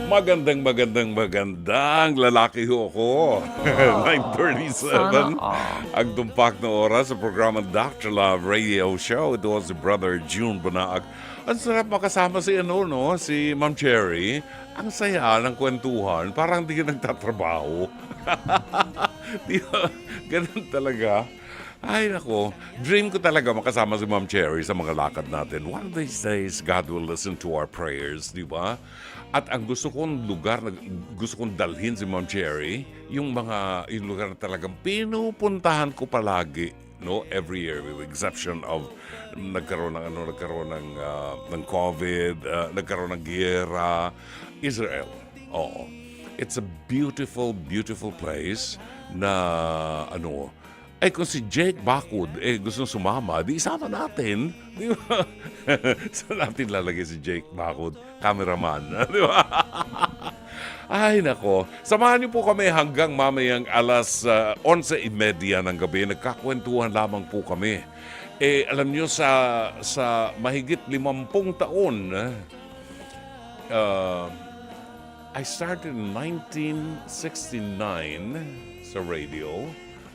Magandang lalaki ho ako. Sana 9:37 all. ang tumpak na oras sa programa Dr. Love Radio Show. Ito si Brother June Banaag. Ang sarap makasama si si Ma'am Cherry. Ang saya ng kwentuhan. Parang di ka nagtatrabaho. Di ba? Ganun talaga. Ay nako, dream ko talaga makasama si Ma'am Cherry sa mga lakad natin. One of these days, God will listen to our prayers, di ba? At ang gusto kong lugar, gusto kong dalhin si Ma'am Cherry, yung lugar na talagang pinupuntahan ko palagi, no, every year with the exception of nagkaroon ng COVID, nagkaroon ng giyera, Israel. Oo. It's a beautiful, beautiful place na kung si Jake Bakud gusto sumama, di isama natin. Di ba? Saan natin lalagay si Jake Bakud? Cameraman. Di ba? Ay, nako. Samahan niyo po kami hanggang mamayang alas 11:30 ng gabi. Nagkakwentuhan lamang po kami. Alam niyo, sa mahigit 50 taon, I started in 1969 sa radio.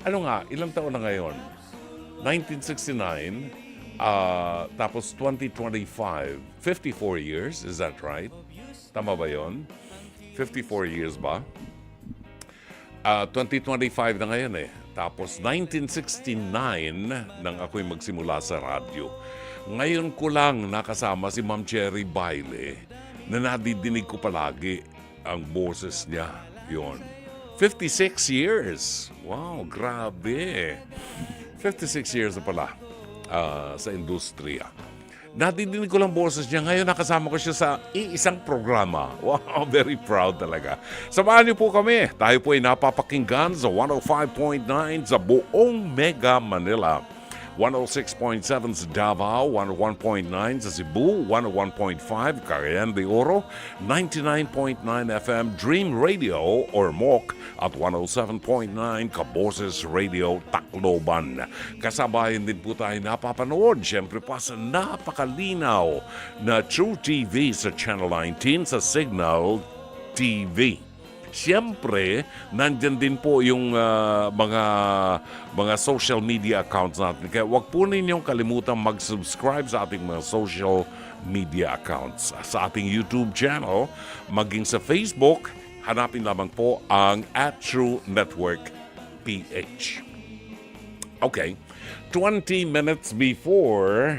Ilang taon na ngayon? 1969, tapos 2025, 54 years, is that right? Tama ba yon? 54 years ba? 2025 na ngayon eh. Tapos 1969 nang ako'y magsimula sa radyo. Ngayon ko lang nakasama si Ma'am Cherry Baile na nadidinig ko palagi ang boses niya. Yon. 56 years. Wow, grabe. 56 years na pala sa industriya. Nadidinig ko lang boses niya. Ngayon nakasama ko siya sa isang programa. Wow, very proud talaga. Samahan niyo po kami. Tayo po ay napapakinggan sa 105.9 sa buong Mega Manila. 106.7 sa Davao, 101.9 sa Cebu, 101.5 Cagayan de Oro, 99.9 FM Dream Radio or MOC at 107.9 Kaboses Radio Tacloban. Kasabayan din po tayo napapanood, syempre pa sa napakalinaw na True TV sa Channel 19 sa Signal TV. Siyempre, nandyan din po yung mga social media accounts natin. Kaya wag po ninyong kalimutang mag-subscribe sa ating mga social media accounts. Sa ating YouTube channel, maging sa Facebook, hanapin lamang po ang @TrueNetworkPH. Okay, 20 minutes before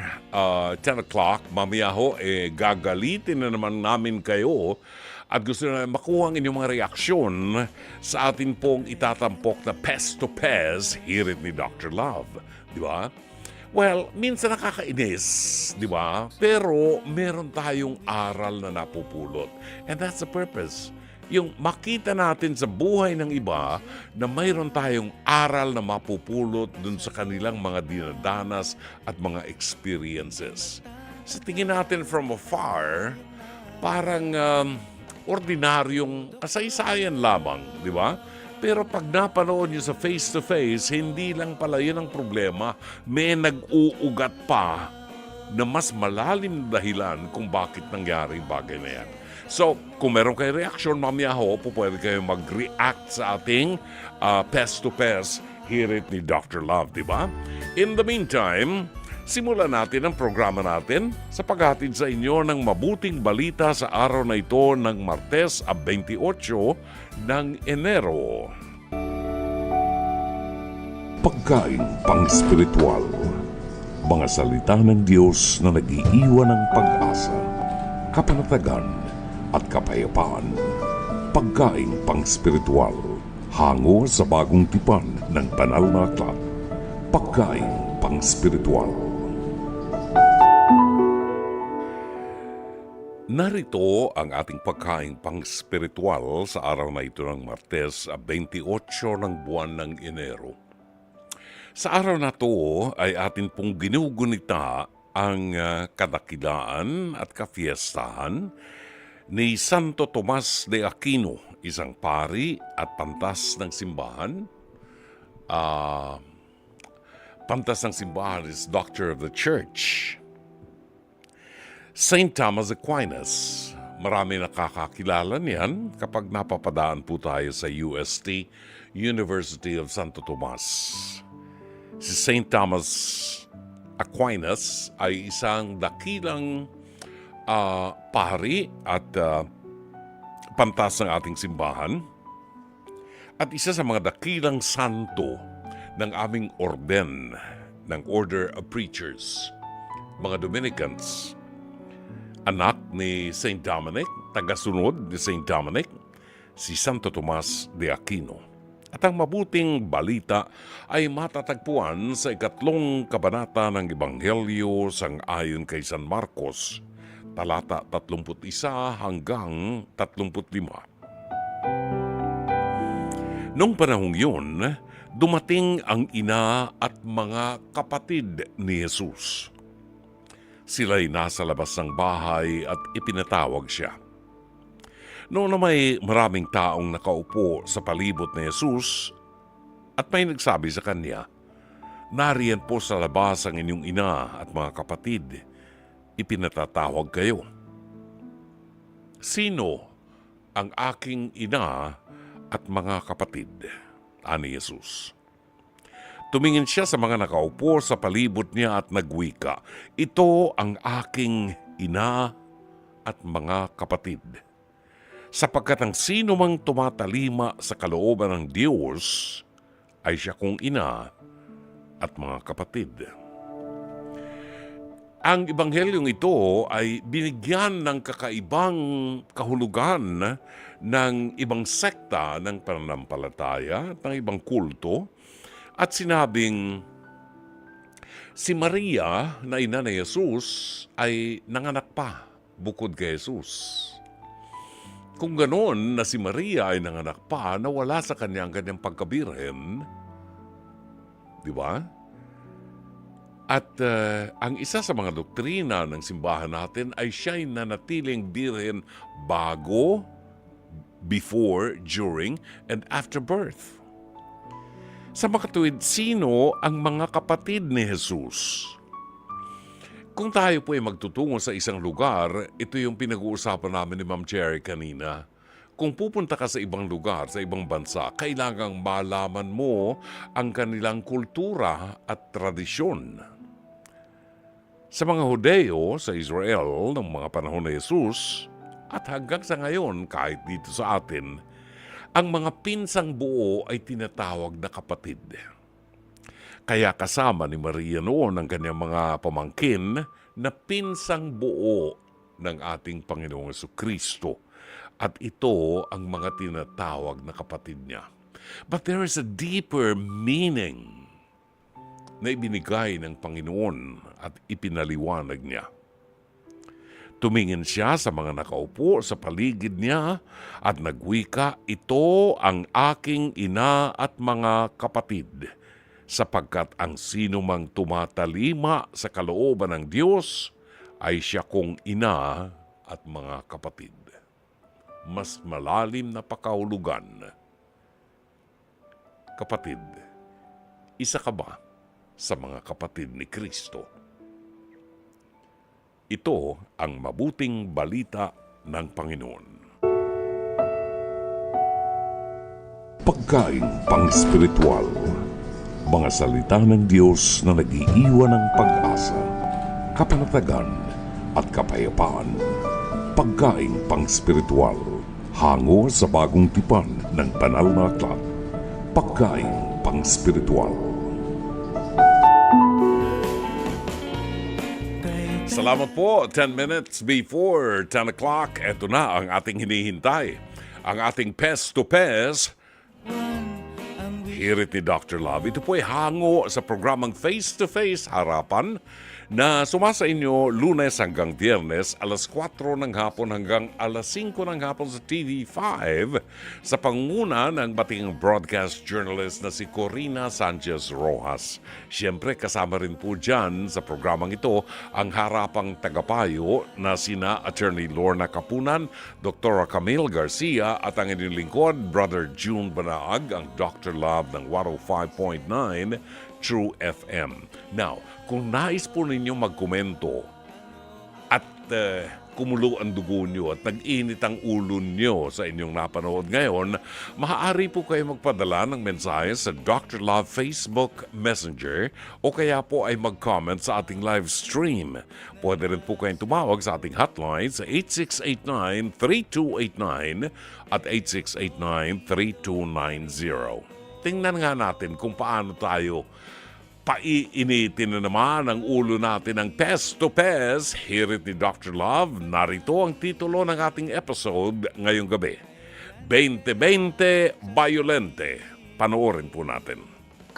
10 o'clock, mamaya ho, gagalitin na naman namin kayo at gusto na makuha ang inyong mga reaksyon sa atin pong itatampok na Pest to Pest, hirit ni Dr. Love. Di ba? Well, minsan nakakainis, di ba? Pero meron tayong aral na napupulot. And that's the purpose. Yung makita natin sa buhay ng iba na mayroon tayong aral na mapupulot dun sa kanilang mga dinadanas at mga experiences. Sa tingin natin from afar, parang ordinaryong kasaysayan lamang, di ba? Pero pag napanood nyo sa face-to-face, hindi lang pala yun ang problema. May nag-uugat pa na mas malalim na dahilan kung bakit nangyari yung bagay na yan. So, kung meron kayo reaksyon, mamaya ho, pwede kayo mag-react sa ating Pest-to-Pest hirit ni Dr. Love, di ba? In the meantime, simulan natin ang programa natin sa paghatid sa inyo ng mabuting balita sa araw na ito ng Martes, 28 ng Enero. Pagkain pang-spiritual. Mga salita ng Diyos na nag-iiwan ng pag-asa, kapanatagan at kapayapaan. Pagkain pang-spiritual. Hango sa bagong tipan ng banal na aklat. Pagkain pang-spiritual. Narito ang ating pagkain pang-spiritual sa araw na ito ng Martes, 28 ng buwan ng Enero. Sa araw na to ay atin pong ginugunita ang kadakilaan at kafiestahan ni Santo Tomas de Aquino, isang pari at pantas ng simbahan. Pantas ng simbahan is Doctor of the Church. Saint Thomas Aquinas, Marami nakakakilala niyan kapag napapadaan po tayo sa UST, University of Santo Tomas. Si St. Thomas Aquinas ay isang dakilang pari at pantas ng ating simbahan at isa sa mga dakilang santo ng aming orden, ng Order of Preachers, mga Dominicans. Anak ni St. Dominic, tagasunod ni St. Dominic, si Santo Tomas de Aquino. At ang mabuting balita ay matatagpuan sa 3 kabanata ng Ebanghelyo sang-ayon kay San Marcos, talata 31 hanggang 35. Noong panahong yun, dumating ang ina at mga kapatid ni Jesus. Sila'y nasa labas ng bahay at ipinatawag siya. Noon na may maraming taong nakaupo sa palibot ni Jesus at may nagsabi sa kanya, "Nariyan po sa labas ang inyong ina at mga kapatid. Ipinatatawag kayo." "Sino ang aking ina at mga kapatid?" ani Jesus. Tumingin siya sa mga nakaupo sa palibot niya at nagwika, "Ito ang aking ina at mga kapatid. Sapagkat ang sino mang tumatalima sa kalooban ng Diyos ay siya kong ina at mga kapatid." Ang ebanghelyong ito ay binigyan ng kakaibang kahulugan ng ibang sekta ng pananampalataya, ng ibang kulto, at sinabing si Maria na ina ni Jesus ay nanganak pa bukod kay Jesus. Kung ganoon na si Maria ay nanganak pa, nawala sa kanyang pagkabirhen, di ba? At ang isa sa mga doktrina ng simbahan natin ay siya'y nanatiling birhen bago, before, during, and after birth. Sa makatuwid, sino ang mga kapatid ni Jesus? Kung tayo po ay magtutungo sa isang lugar, ito yung pinag-uusapan namin ni Ma'am Cherry kanina. Kung pupunta ka sa ibang lugar, sa ibang bansa, kailangang malaman mo ang kanilang kultura at tradisyon. Sa mga Hudeo sa Israel ng mga panahon ni Jesus, at hanggang sa ngayon kahit dito sa atin, ang mga pinsang buo ay tinatawag na kapatid. Kaya kasama ni Maria noon ang kanyang mga pamangkin na pinsang buo ng ating Panginoong Jesucristo. At ito ang mga tinatawag na kapatid niya. But there is a deeper meaning na ibinigay ng Panginoon at ipinaliwanag niya. Tumingin siya sa mga nakaupo sa paligid niya at nagwika, "Ito ang aking ina at mga kapatid, sapagkat ang sino mang tumatalima sa kalooban ng Diyos ay siya kong ina at mga kapatid." Mas malalim na pakahulugan. Kapatid, isa ka ba sa mga kapatid ni Kristo? Ito ang mabuting balita ng Panginoon. Pagkaing pang-spiritual. Mga salita ng Diyos na nag-iiwan ng pag-asa, kapanatagan at kapayapaan. Pagkaing pang-spiritual. Hango sa bagong tipan ng banal na aklat. Pagkaing pang-spiritual. Salamat po. 10 minutes before 10 o'clock. Ito na ang ating hinihintay. Ang ating Pes to Pes. Hirit ni Dr. Love. Ito po ay hango sa programang Face to Face Harapan na sumasa inyo Lunes hanggang Biyernes, alas 4 ng hapon hanggang alas 5 ng hapon sa TV5 sa pangunguna ng bating broadcast journalist na si Corina Sanchez Rojas. Siyempre, kasama rin po dyan sa programang ito ang harapang tagapayo na sina Attorney Lorna Kapunan, Dr. Camille Garcia at ang inyong lingkod, Brother June Banaag, ang Dr. Love ng 105.9 True FM. Now, kung nais po ninyo magkomento at kumulo ang dugo nyo at nag-init ang ulo nyo sa inyong napanood ngayon, maaari po kayo magpadala ng mensahe sa Dr. Love Facebook Messenger o kaya po ay mag-comment sa ating live stream. Pwede rin po kayong tumawag sa ating hotline sa 8689-3289 at 8689-3290. Tingnan nga natin kung paano tayo paiinitin na naman ang ulo natin ng Pes to Pes. Hirit ni Dr. Love, narito ang titulo ng ating episode ngayong gabi. 2020 Violente. Panoorin po natin.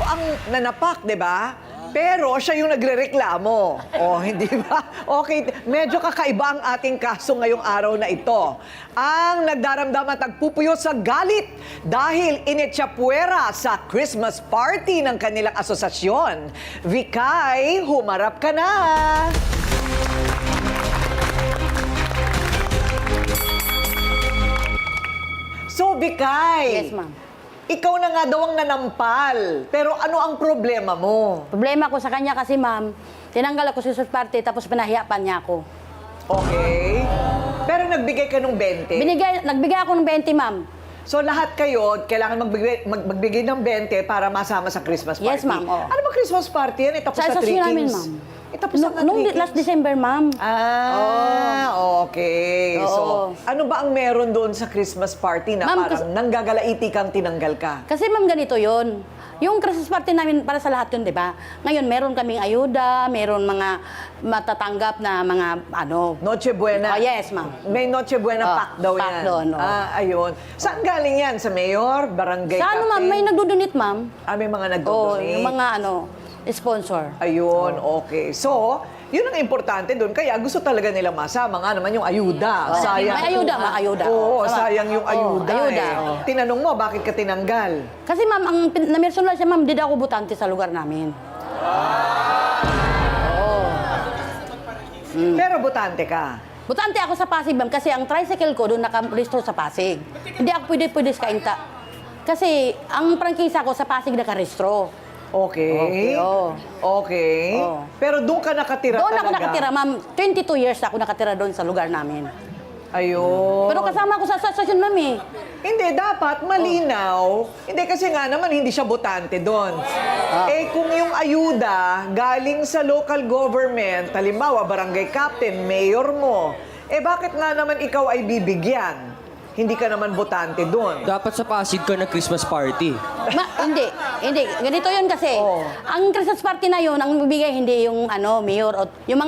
Ang nanapak, di ba? Pero siya yung nagrereklamo. Oh, hindi ba? Okay, medyo kakaiba ang ating kaso ngayong araw na ito. Ang nagdaramdam at nagpupuyo sa galit dahil inetsapuera sa Christmas party ng kanilang asosasyon. Vikay, humarap ka na! So, Vikay. Yes, ma'am. Ikaw na nga daw ang nanampal. Pero ano ang problema mo? Problema ko sa kanya kasi, ma'am, tinanggal ako sa Christmas party tapos pinahiya pa niya ako. Okay. Pero nagbigay ka ng 20. Nagbigay ako ng 20, ma'am. So lahat kayo, kailangan magbigay ng 20 para masama sa Christmas party. Yes, ma'am, oo. Ano ba Christmas party yan? Tapos Sa sa asosasyon namin, Trickings. ma'am. Tapos na Nung Trickings. last December, ma'am. Okay. Oo. So, ano ba ang meron doon sa Christmas party na Ma'am, parang nanggagalaiti kang tinanggal ka? Kasi, ma'am, ganito yon. Yung Christmas party namin para sa lahat yun, di ba? Ngayon, meron kaming ayuda, meron mga matatanggap na mga ano. Noche Buena. Oh, yes, ma'am. May Noche Buena Oh, pack daw pack yan. doon, oh. Ayun. Saan galing yan? Sa mayor? Barangay Sa ano, ma'am, captain? may nagdudunit, ma'am. May mga Oo, nagdodonate. yung mga ano, sponsor. Ayun, okay. So, yun ang importante doon. Kaya gusto talaga nila masama nga naman yung ayuda. Sayang. May ayuda, may ayuda. Oo, Tama. sayang yung ayuda. Ayuda, eh. oo. Tinanong mo, bakit ka tinanggal? Kasi, ma'am, ang namerson lang siya, ma'am, di daw ako butante sa lugar namin. Pero butante ka. Butante ako sa Pasig, ma'am, kasi ang tricycle ko doon naka-restore sa Pasig. Hindi ako pwede sa Kainta. Kasi ang prangkisa ko sa Pasig naka-restro. Okay. Okay, oo. Okay. Oo. Pero doon ka nakatira Doon talaga. ako nakatira, ma'am. 22 years ako nakatira doon sa lugar namin. Ayun. Pero kasama ko sa asosasyon, ma'am, eh. Hindi, dapat malinaw. Hindi kasi nga naman hindi siya botante doon. Eh kung yung ayuda galing sa local government, halimbawa barangay captain, mayor mo, bakit nga naman ikaw ay bibigyan? Hindi ka naman botante doon. Dapat sa Pasig ka na Christmas party. Hindi. Ganito yun kasi. Oo. Ang Christmas party na yun, ang bibigay hindi yung mayor o yung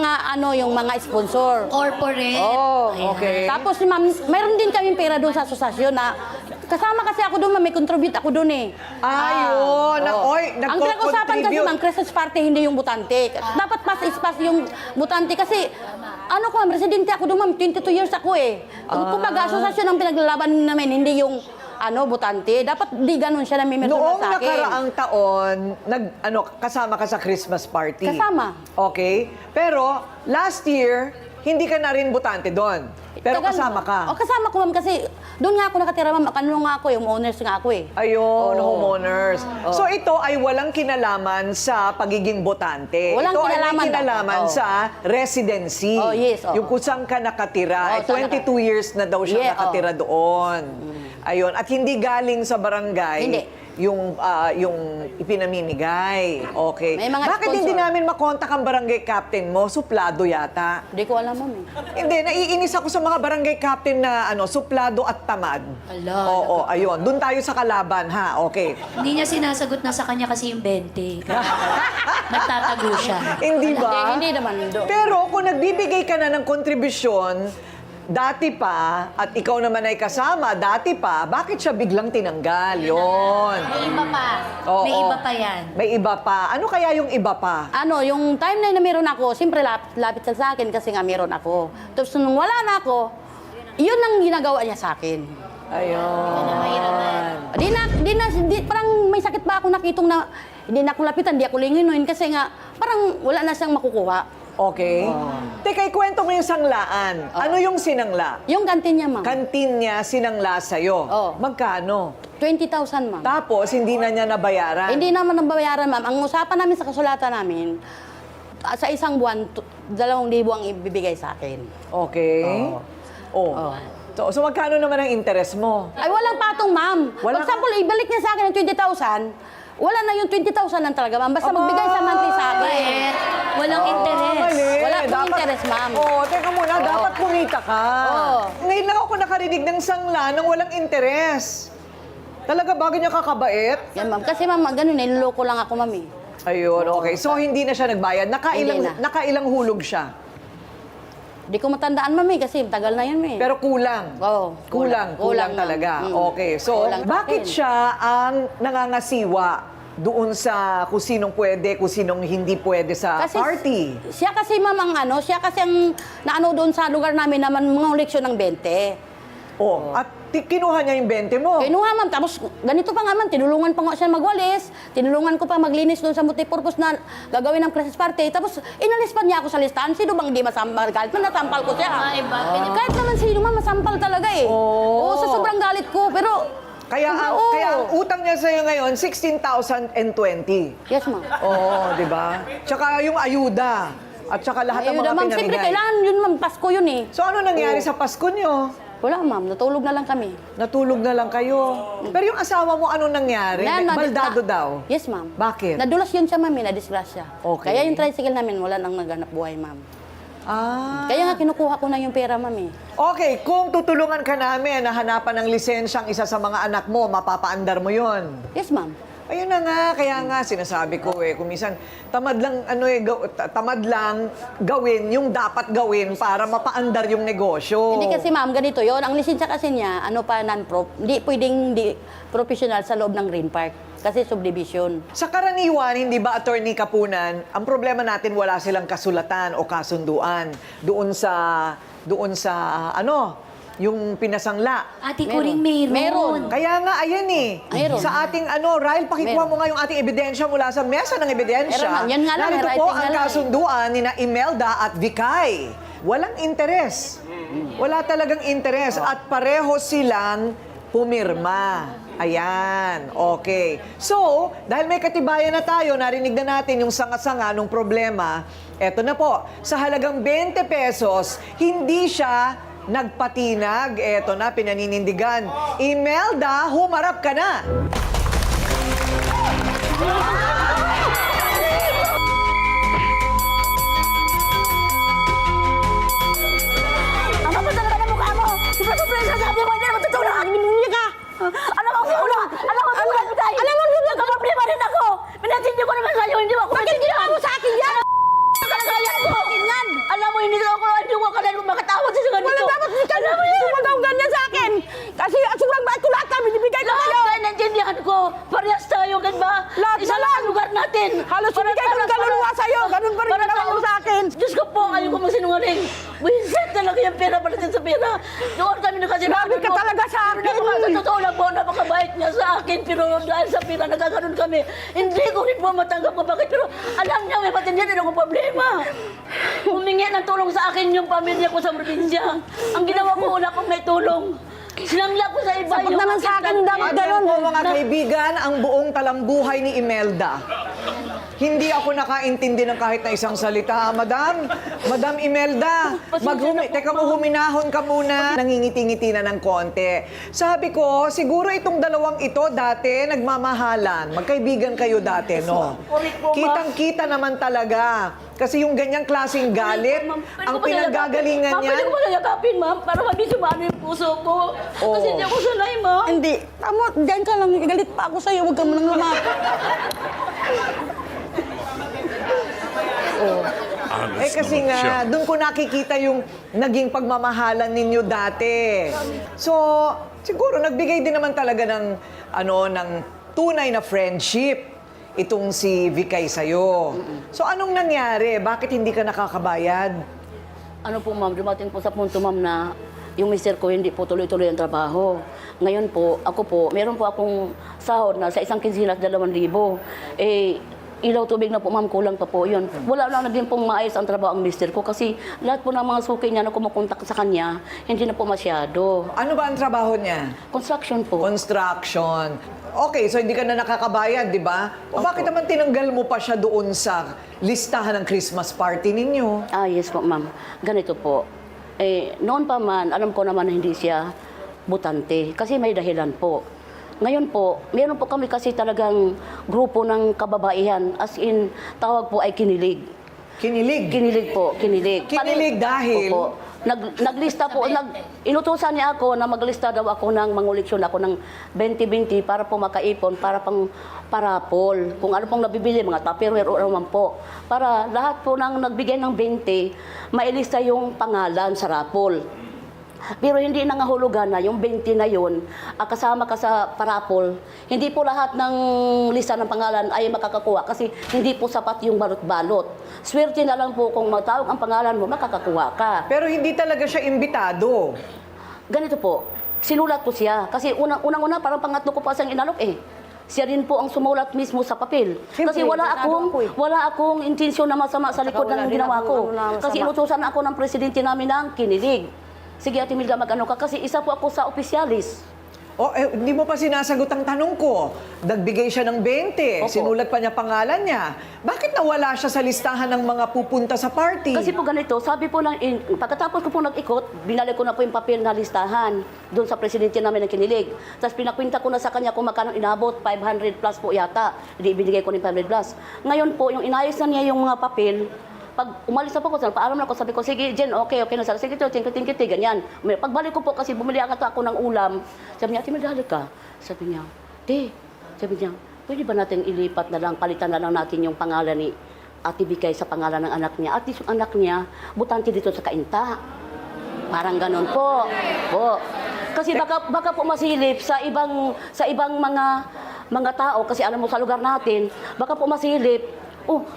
mga sponsor. Corporate. Oh, Ayan. Okay. Tapos, ma'am, mayroon din kaming pera doon sa asosasyon na kasama kasi ako doon, ma'am, may contribute ako doon eh. Ayun. Oo. Oy, Ang pinag-usapan kasi, nagko-contribute. ma'am, Christmas party, hindi yung butante. Dapat pass is pass yung butante kasi, ma'am, residente ako doon, ma'am, 22 years ako eh. Kumbaga, asosasyon ang pinaglalaban namin, hindi yung butante. Dapat di ganun siya namimerso Noong sa akin. nakaraang taon, kasama ka sa Christmas party. Kasama. Okay. Pero last year, hindi ka na rin butante doon. Pero kasama ka. Kasama ko, ma'am, kasi doon nga ako nakatira, ma'am. Ano nga ako, yung owners nga ako eh. Ayun, Oo. homeowners. So ito ay walang kinalaman sa pagiging botante. Walang ito ay may kinalaman kinalaman dapat. Oo. sa residency. Oh, yes, oo. Yung kung saan ka nakatira. Oo, saan 22 years na daw siya Yeah, nakatira doon. Ayun. At hindi galing sa barangay. Hindi. Yung ipinamimigay. Okay. May mga Bakit hindi sponsor. namin makontak ang barangay captain mo? Suplado yata. Hindi ko alam, ma'am eh. Hindi, naiinis ako sa mga barangay captain na suplado at tamad. Ala, Oo, ayun. Doon tayo sa kalaban, ha? Okay. Hindi niya sinasagot na sa kanya kasi yung 20. Kaya nagtatago siya. Hindi ba? Hindi naman. Pero kung nagbibigay ka na ng kontribusyon, dati pa, at ikaw naman ay kasama, dati pa, bakit siya biglang tinanggal? Yun. May iba pa. Oo. May iba pa yan. May iba pa. Ano kaya yung iba pa? Yung time na meron ako, siyempre lapit siya sa akin kasi nga meron ako. Tapos nung wala na ako, yun ang ginagawa niya sa akin. Ayun. Parang may sakit ba ako nakitong na hindi na ako lapitan, hindi ako linginuin kasi nga parang wala na siyang makukuha. Okay. Teka, ikwento mo yung sanglaan. Ano yung sinangla? Yung kantin niya, ma'am. Kantin niya sinangla sa'yo. Oo. Magkano? 20,000, ma'am. Tapos, hindi na niya nabayaran. Hindi naman nabayaran, ma'am. Ang usapan namin sa kasulatan namin, sa isang buwan, 2,000 ang ibibigay sa akin. Okay. Oh. So magkano naman ang interest mo? Ay, walang patong, ma'am. Wala For example, ibalik niya sa akin ng 20,000, wala na yung 20,000 lang talaga, ma'am. Basta magbigay sa monthly sa akin. Mabait. Walang interest. Mali. Wala pong interest, ma'am. Teka muna, dapat kumita ka. Ngayon lang ako nakarinig ng sangla ng walang interes. Talaga ba ganyan kakabait? Yan, ma'am. Kasi, ma'am, ganun, niloloko lang ako, ma'am. Ayun, okay. So hindi na siya nagbayad. Hindi na. Nakailang hulog siya. Di ko matandaan, ma'am, kasi tagal na yun, eh. Pero kulang. Oo, Kulang ma'am. talaga. Mm. Okay. So, Kulang sa bakit akin. siya ang nangangasiwa doon sa kung sinong pwede, kung sinong hindi pwede sa party? Siya kasi, ma'am, siya kasi ang naano doon sa lugar namin naman mga leksyon ng 20. At kinuha niya yung 20 mo. Kinuha, ma'am. Tapos, ganito pa nga, ma'am. Tinulungan pa nga siya magwalis. Tinulungan ko pa maglinis doon sa multipurpose na gagawin ng Christmas party. Tapos, inalis pa niya ako sa listahan. Sino bang hindi masampal? Kahit man natampal ko siya. Ay, ba? Kahit naman sino, ma'am, masampal talaga eh. Oo, sa sobrang galit ko. Pero, Kaya ang utang niya sa'yo ngayon, 16,020. yes, ma'am. Oo, di ba? Tsaka yung ayuda. At tsaka lahat ng Ayun mga na, ma'am. Siyempre, pinamigay. kailangan yun, ma'am. Pasko yun eh. So ano nangyari sa Pasko niyo? Wala, ma'am. Natulog na lang kami. Natulog na lang kayo. Pero yung asawa mo, ano nangyari? Baldado daw. Yes, ma'am. Bakit? Nadulas yun siya, ma'am. Na-disgrasya. Okay. Kaya yung tricycle namin, wala nang naghanap buhay, ma'am. Ah. Kaya nga kinukuha ko na yung pera, ma'am, eh. Okay, kung tutulungan ka namin na hanapan ng lisensyang isa sa mga anak mo, mapapaandar mo yon. Yes, ma'am. Ayun na nga, kaya nga sinasabi ko kung minsan tamad lang tamad lang gawin yung dapat gawin para mapaandar yung negosyo. Hindi kasi, ma'am, ganito yon. Ang lisensya kasi niya, non-prop, hindi pwedeng professional sa loob ng Green Park. Kasi subdivision. Sa karaniwan, hindi ba, Attorney Kapunan, ang problema natin wala silang kasulatan o kasunduan doon sa yung pinasangla. Ate ko rin meron. Meron. Kaya nga, ayan eh. Mayroon. Sa ating Ryle, pakikuha Meron. mo nga yung ating ebidensya mula sa mesa ng ebidensya. Meron, yan nga lang, Narito writing po nga ang lang eh. kasunduan ni na Imelda at Vikay. Walang interes. Wala talagang interes. At pareho silang pumirma. Ayan, okay. So, dahil may katibayan na tayo, narinig na natin yung sanga-sanga ng problema, eto na po, sa halagang 20 pesos, hindi siya nagpatinag. Eto na, pinaninindigan. Imelda, humarap ka na! Ano ba talaga ng mukha mo? Surprise, sabi mo, hindi naman tutulong. Hindi ka. Alam mo, siguro. Alam mo, tayo. Alam mo, siguro. Nagka-problema rin ako. Pinatindi ko naman sa'yo, hindi mo ako. Bakit ginawa mo sa akin yan? Kalagayan ko. Alam mo, hindi ko akalain mo makatawad sa ganito. Wala dapat ka. Alam mo yun. Huwag akong ganyan sa akin. Kasi sobrang bait ko lahat kami. Binibigay ko Lahat sa'yo. tayo nandiyan ko. Parehas tayo, gan ba? Lahat Isa lang ang lugar natin. Halos binigay ko ng kaluluwa sa'yo. Ganun pa rin ginawa mo sa akin. Diyos ko po, ayoko magsinungaling. Wisit talaga yung pera palatin sa pera. Doon kami nagkasinabi Grabe ka talaga sa akin. Sa totoo lang po, napakabait niya sa akin. Pero dahil sa pera, nagkakaroon kami. Hindi ko rin po matanggap ko bakit. Pero alam niya, may patindihan din akong problema. Humingi ng tulong sa akin yung pamilya ko sa probinsya. Ang ginawa ko, wala akong may tulong. Sinangla ko sa iba Sapat naman sa akin, dapat At yan po, mga kaibigan, ang buong talambuhay ni Imelda. Hindi ako nakaintindi ng kahit na isang salita. Madam Imelda, huminahon ka muna. Nangingiti-ngiti na ng konti. Sabi ko, siguro itong dalawang ito dati nagmamahalan. Magkaibigan kayo dati, no? Kitang-kita naman talaga. Kasi yung ganyang klaseng galit, ang pinanggagalingan niya. Pwede ko malayakapin, ma'am, para mabisyo yung puso ko. Kasi hindi ako sanay, ma'am. Hindi. Tamo, diyan ka lang. Galit pa ako sa'yo. Huwag ka mo nang lumapit. Kasi nga, doon ko nakikita yung naging pagmamahalan ninyo dati. So, siguro nagbigay din naman talaga ng tunay na friendship itong si Vikay sa'yo. So, anong nangyari? Bakit hindi ka nakakabayad? Ano po, ma'am, dumating po sa punto, ma'am, na yung mister ko hindi po tuloy-tuloy ang trabaho. Ngayon po, meron po akong sahod na sa isang kinsinas 2,000. Ilaw tubig na po, ma'am, kulang pa po yun. Wala na din pong maayos ang trabaho ang mister ko kasi lahat po ng mga suki niya na kumukontak sa kanya, hindi na po masyado. Ano ba ang trabaho niya? Construction po. Construction. Okay, so hindi ka na nakakabayad, di ba? O bakit naman tinanggal mo pa siya doon sa listahan ng Christmas party ninyo? Yes po, ma'am. Ganito po. Noon pa man, alam ko naman na hindi siya butante. Kasi may dahilan po. Ngayon po, meron po kami kasi talagang grupo ng kababaihan. As in, tawag po ay kinilig. Kinilig. Kinilig po, kinilig. Kinilig dahil? Opo. Naglista po, inutusan niya ako na maglista daw ako ng manguleksyon ako ng 20-20 para po makaipon, para pang parapol. Kung ano pong nabibili, mga tupperware o naman po. Para lahat po nang nagbigay ng 20, mailista yung pangalan sa rapol. Pero hindi nangahulugan na yung 20 na yun, kasama ka sa parapol, hindi po lahat ng lista ng pangalan ay makakakuha kasi hindi po sapat yung balot-balot. Swerte na lang po kung matawag ang pangalan mo, makakakuha ka. Pero hindi talaga siya imbitado. Ganito po, sinulat ko siya. Kasi unang-una, parang pangatlo ko pa siyang inalok eh. Siya rin po ang sumulat mismo sa papel. Siyempre, Kasi wala akong intensyon na masama sa likod Saka wala ng din ginawa akong ko. ano na Kasi masama. inutusan ako ng presidente namin ng kinilig. Sige, Ate Milda, mag-ano ka? Kasi isa po ako sa opisyalis. Hindi mo pa sinasagot ang tanong ko. Nagbigay siya ng 20. Opo. Sinulat pa niya pangalan niya. Bakit nawala siya sa listahan ng mga pupunta sa party? Kasi po ganito, sabi po pagkatapos ko po nag-ikot, binalik ko na po yung papel na listahan doon sa presidente namin ng kinilig. Tapos pinakwinta ko na sa kanya kung magkano inabot, 500 plus po yata. Hindi ibinigay ko ng 500 plus. Ngayon po, yung inayos na niya yung mga papel, pag umalis na po ko, paalam na ako, sabi ko, sige, Jen, okay na. Sige, thank you, ganyan. Pagbalik ko po, kasi bumili agad ako ng ulam, sabi niya, Ate Milda, ka. Sabi niya, sabi niya, pwede ba natin ilipat na lang, palitan na lang natin yung pangalan ni Ate Bikay sa pangalan ng anak niya. At yung anak niya, butante dito sa Kainta. Parang ganun po. Kasi baka po masilip sa ibang mga tao, kasi alam mo sa lugar natin, baka po masilip,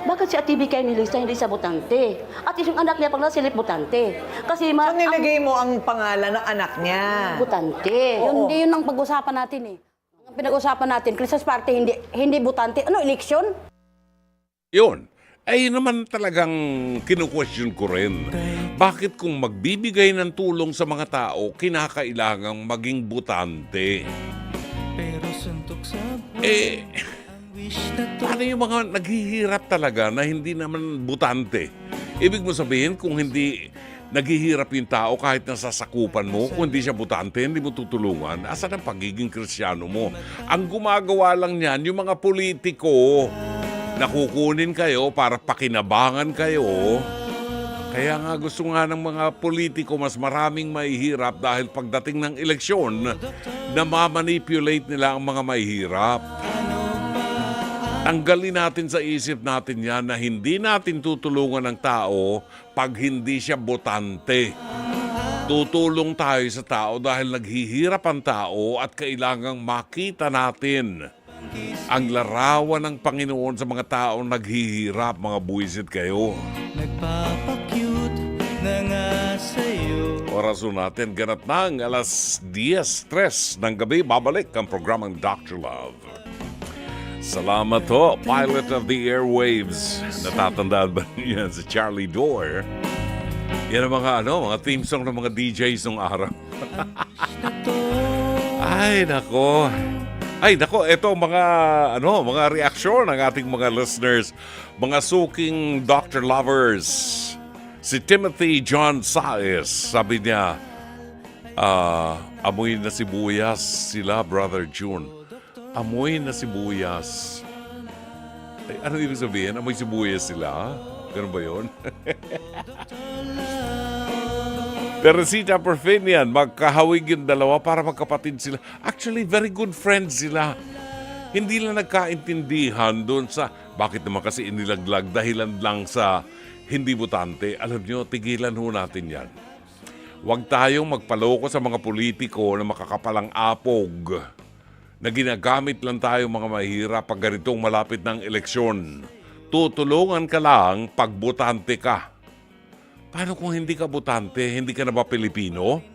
bakit si Ate Bikay nilista hindi sa butante? At yung anak niya pag nasilip butante. Kasi So nilagay mo ang pangalan ng anak niya. butante. Hindi yun ang pag-usapan natin eh. Ang pinag-usapan natin, Christmas party, hindi butante. Ano, eleksyon? Yun. Ay naman talagang kinu-question ko rin. Bakit kung magbibigay ng tulong sa mga tao, kinakailangang maging butante? Paano yung mga naghihirap talaga na hindi naman butante? Ibig mo sabihin, kung hindi naghihirap yung tao kahit nasasakupan mo, kung hindi siya butante, hindi mo tutulungan, asan ang pagiging Kristiyano mo? Ang gumagawa lang niyan, yung mga politiko, nakukunin kayo para pakinabangan kayo. Kaya nga gusto nga ng mga politiko mas maraming mahihirap dahil pagdating ng eleksyon, namamanipulate nila ang mga mahihirap. Tanggalin natin sa isip natin yan na hindi natin tutulungan ng tao pag hindi siya botante. Tutulong tayo sa tao dahil naghihirap ang tao at kailangang makita natin ang larawan ng Panginoon sa mga taong naghihirap, mga buwisit kayo. Nagpapakyut na nga sa'yo. Orason natin ganap ng alas 10:03 ng gabi. Babalik ang programang Dr. Love. Salamat ho, pilot of the airwaves. Natatandaan ba niya si Charlie Dore? Yan ang mga theme song ng mga DJs nung araw. Ay, nako, ito mga reaksyon ng ating mga listeners, mga suking Dr. Lovers. Si Timothy John Saez, sabi niya, amoy na sibuyas sila, Brother June. Amoy na sibuyas. Ay, ano ibig sabihin? Amoy sibuyas sila? Ganun ba yun? Teresita Perfinian, magkahawig yung dalawa para magkapatid sila. Actually, very good friends sila. Hindi lang nagkaintindihan doon sa bakit naman kasi inilaglag dahilan lang sa hindi butante. Alam nyo, tigilan ho natin yan. Huwag tayong magpaloko sa mga politiko na makakapalang apog na ginagamit lang tayo mga mahirap pag ganitong malapit ng eleksyon. Tutulungan ka lang pag butante ka. Paano kung hindi ka butante? Hindi ka na ba Pilipino?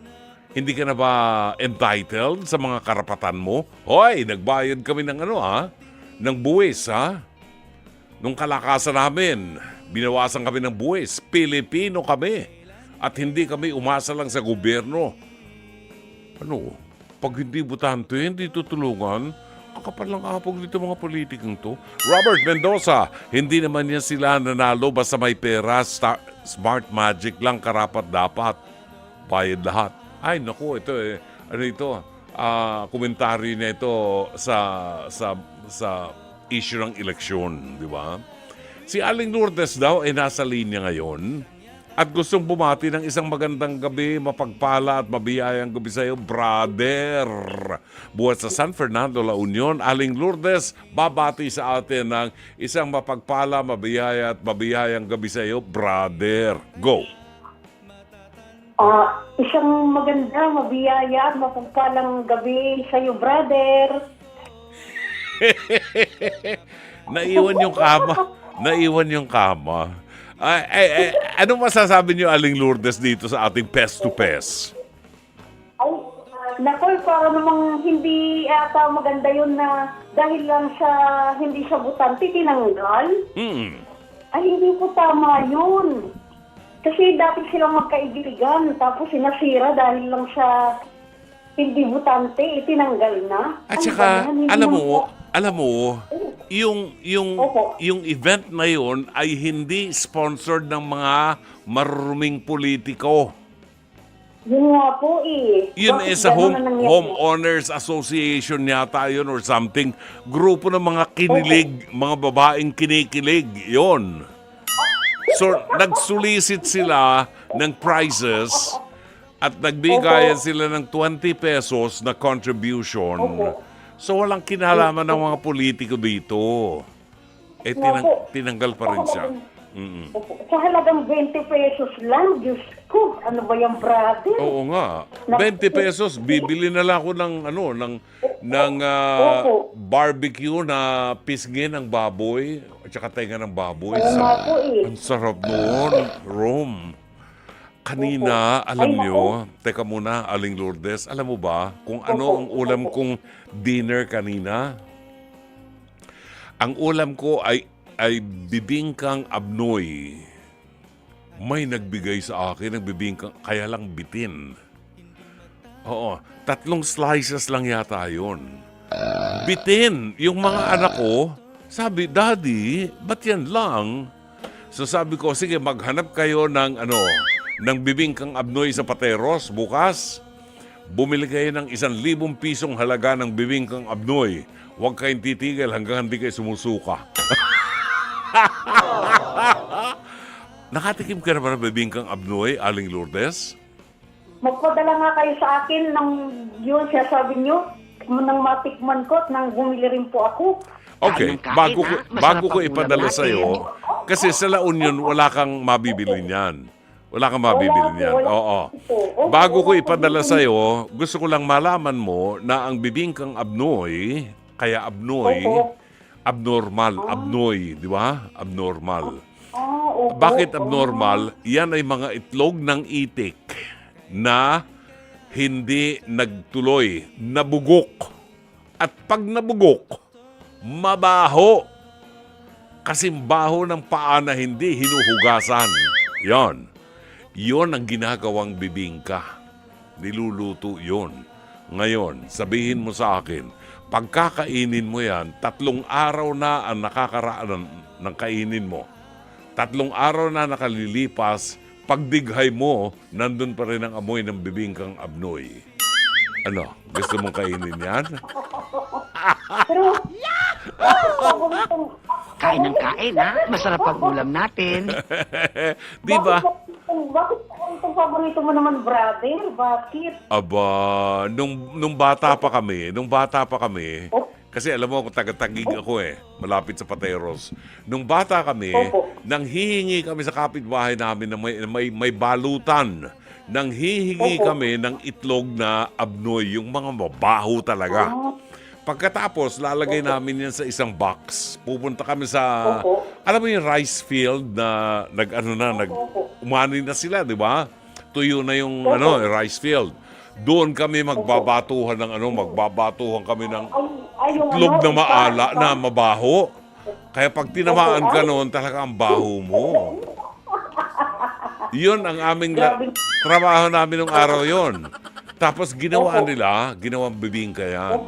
Hindi ka na ba entitled sa mga karapatan mo? Hoy, nagbayad kami ng ng buwis, ha? Nung kalakasan namin, binawasan kami ng buwis. Pilipino kami. At hindi kami umasa lang sa gobyerno. Pag hindi butante, hindi tutulungan, kakapal ng apog dito mga politikong to. Robert Mendoza, hindi naman yan sila nanalo basta may pera, smart magic lang karapat dapat. Bayad lahat. Ay, naku, ito ano ito? Komentaryo na ito sa issue ng eleksyon, di ba? Si Aling Lourdes daw ay nasa linya ngayon at gustong bumati ng isang magandang gabi, mapagpala at mabiyayang gabi sa iyo, brother. Buhat sa San Fernando, La Union, Aling Lourdes, babati sa atin ng isang mapagpala, mabiyaya at mabiyayang gabi sa iyo, brother. Go! Isang maganda, mabiyaya at mapagpalang gabi sa iyo, brother. Naiwan yung kama. Naiwan yung kama. Anong masasabi niyo, Aling Lourdes, dito sa ating pes-to-pes? Ay, nakoy, para namang hindi ata maganda yun na dahil lang sa hindi siya butante, tinanggal. Ay, hindi po tama yun. Kasi dati silang magkaibigan, tapos sinasira dahil lang sa hindi butante, itinanggal na. At Ano saka, ba yan? Hindi alam mo, Opo. yung event na yun ay hindi sponsored ng mga maruruming politiko. Yun nga po eh. Yun Bakit sa ganun na nangyari? Homeowners Association yata yun or something. Grupo ng mga kinilig, mga babaeng kinikilig. Yun. So, nagsulisit sila ng prizes at nagbigayan sila ng 20 pesos na contribution. So, walang kinalaman ng mga politiko dito. Tinanggal pa rin siya. Opo. Sa halagang 20 pesos lang, Diyos ko, ano ba yung brother? Oo nga. 20 pesos, bibili na lang ako ng barbecue na pisngi ng baboy at saka tenga ng baboy. Oo nga po eh. Ang sarap noon, Rome. Kanina, alam nyo, teka muna, Aling Lourdes, alam mo ba kung ano ang ulam kong dinner kanina? Ang ulam ko ay bibingkang abnoy. May nagbigay sa akin ng bibingkang, kaya lang bitin. Oo, 3 slices lang yata yun. Bitin. Yung mga anak ko, sabi, Daddy, ba't yan lang? So sabi ko, sige, maghanap kayo ng bibingkang abnoy sa Pateros bukas. Bumili kayo ng 1,000 pisong halaga ng bibingkang abnoy. Huwag kayong titigil hanggang hindi kayo sumusuka. Nakatikim ka na ba ng bibingkang abnoy, Aling Lourdes? Magpadala nga kayo sa akin ng yun, siya sabi nyo, nang matikman ko at nang bumili rin po ako. Okay, bago ko ipadala sa iyo, kasi sa La Union wala kang mabibili niyan. Wala kang mabibili niyan. Oo. Bago ko ipadala sa iyo, gusto ko lang malaman mo na ang bibingkang abnoy, kaya abnoy, abnormal, abnoy, di ba? Abnormal. Bakit abnormal? Yan ay mga itlog ng itik na hindi nagtuloy, nabugok. At pag nabugok, mabaho. Kasi baho ng paa na hindi hinuhugasan. Yan. Yon ang ginagawang bibingka. Niluluto yon. Ngayon, sabihin mo sa akin, pagkakainin mo yan, 3 araw na ang nakakaraan ng kainin mo. 3 araw na nakalilipas, pagdighay mo, nandun pa rin ang amoy ng bibingkang abnoy. Ano, gusto mong kainin yan? Pero, Kain ng kain, ha? Masarap ang ulam natin. Di ba? Bakit itong paborito mo naman, brother? Bakit? Aba, nung bata pa kami, kasi alam mo, taga-Taguig ako malapit sa Pateros. Nung bata kami, nang hihingi kami sa kapitbahay namin na may balutan, nang hihingi kami ng itlog na abnoy, yung mga mabaho talaga. Pagkatapos, lalagay namin yan sa isang box. Pupunta kami sa, alam mo yung rice field na umani na sila, di ba? Tuyo na yung rice field. Doon kami magbabatuhan kami ng itlog na maala, na mabaho. Kaya pag tinamaan ka noon, talaga ang baho mo. Yun ang aming trabaho namin nung araw yon. Tapos ginawang bibingka yan.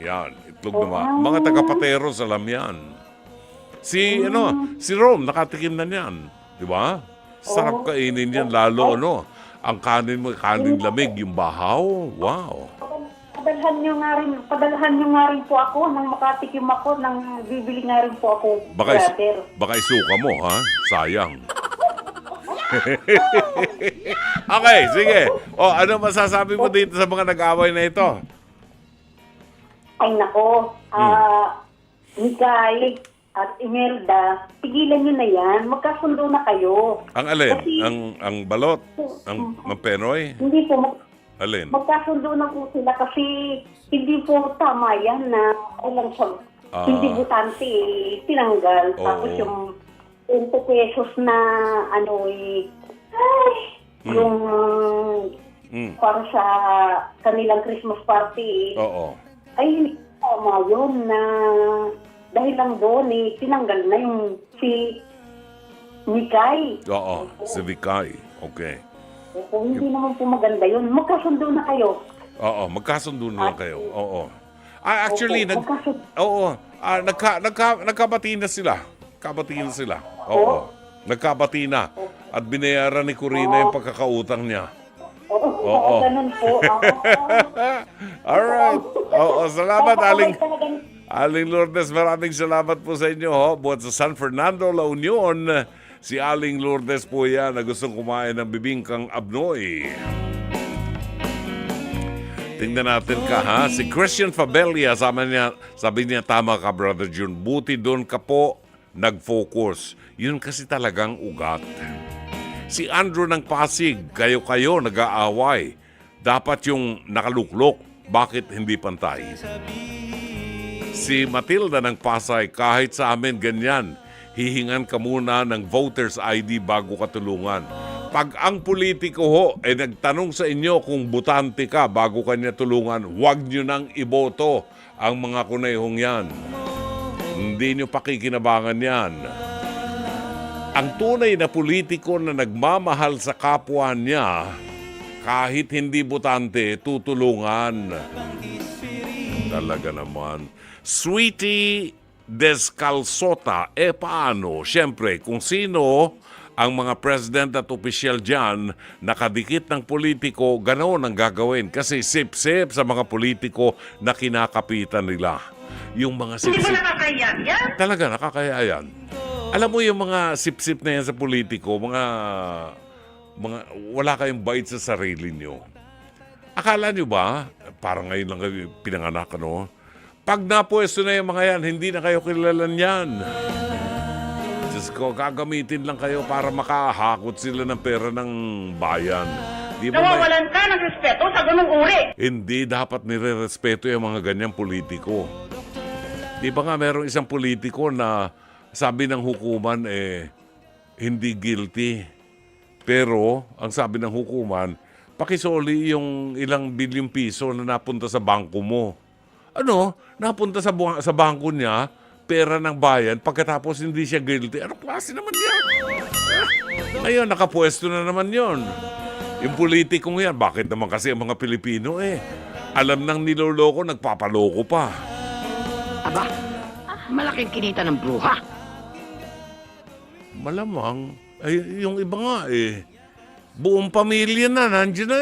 Yan, itlog na mga taga-Pateros, alam yan. Si Rom, nakatikim na niyan. Di ba? Sarap kainin yan, lalo ang kanin mo, kanin lamig, yung bahaw. Wow. Padalhan nyo nga rin po ako nang makatikim ako, nang bibili nga rin po ako, brother. Baka isuka mo, ha? Sayang. Okay, sige. Ano masasabi mo dito sa mga nag-away na ito? Ay nako, Mikay at Imelda, pigilan nyo na yan. Magkasundo na kayo. Ang alin? Kasi- Ang balot? Ang Penoy? Hindi po, Alin? magkasundo na po sila kasi hindi po tama yan na ilang siya, hindi butante, tinanggal. Oo. Tapos yung 20 pesos na yung para sa kanilang Christmas party, Oo. ay hindi tama yun na dahil lang doon tinanggal na yung si Mikay. Oo. Si Vikay. Okay. Kung hindi naman po maganda yun, magkasundo na kayo. Oo. Magkasundo na lang kayo. Oo. Actually, Magkasundo. nagkabati na sila. Kabati na sila. Oo. Nagkabati na. At binayaran ni Corina yung pagkakautang niya. Oo. Ganun po. Alright. Oo. Salamat, Aling Lourdes. Maraming salamat po sa inyo. Buat sa San Fernando, La Union, si Aling Lourdes po yan na gustong kumain ng bibingkang abnoy. Tingnan natin ka, ha? Si Christian Fabelia, sabi niya, tama ka, Brother June. Buti doon ka po nag-focus. Yun kasi talagang ugat. Si Andrew ng Pasig, kayo nag-aaway. Dapat yung nakaluklok. Bakit hindi pantay? Si Matilda ng Pasay, kahit sa amin ganyan, hihingan ka muna ng voter's ID bago ka tulungan. Pag ang politiko ay nagtanong sa inyo kung butante ka bago kanya tulungan, huwag nyo nang iboto ang mga kunayhong yan. Hindi nyo pakikinabangan yan. Ang tunay na politiko na nagmamahal sa kapwa niya, kahit hindi butante, tutulungan. Talaga naman. Sweetie Descalzota, paano? Siyempre, kung sino ang mga president at opisyal dyan, nakadikit ng politiko, ganoon ang gagawin. Kasi sip-sip sa mga politiko na kinakapitan nila. Yung mga sip-sip. Hindi mo nakakaya yan? Talaga, nakakaya yan. Alam mo yung mga sip-sip na yan sa politiko, mga wala kayong bait sa sarili nyo. Akala nyo ba, parang ngayon lang kayo pinanganak, Pag napwesto na yung mga yan, hindi na kayo kilala niyan. Diyos ko, gagamitin lang kayo para makahakot sila ng pera ng bayan. Nawawalan ka ng respeto sa ganung uri. Hindi dapat nire-respeto yung mga ganyang politiko. Di ba nga merong isang politiko na sabi ng hukuman hindi guilty. Pero ang sabi ng hukuman, pakisoli yung ilang bilyong piso na napunta sa bangko mo. Napunta sa bangko niya, pera ng bayan, pagkatapos hindi siya guilty. Anong klase naman yan? Ngayon, nakapwesto na naman yon. Yung politikong yan, bakit naman kasi ang mga Pilipino alam nang niloloko, nagpapaloko pa. Aba, malaking kinita ng bruha. Malamang, yung iba nga buong pamilya na, nandiyan na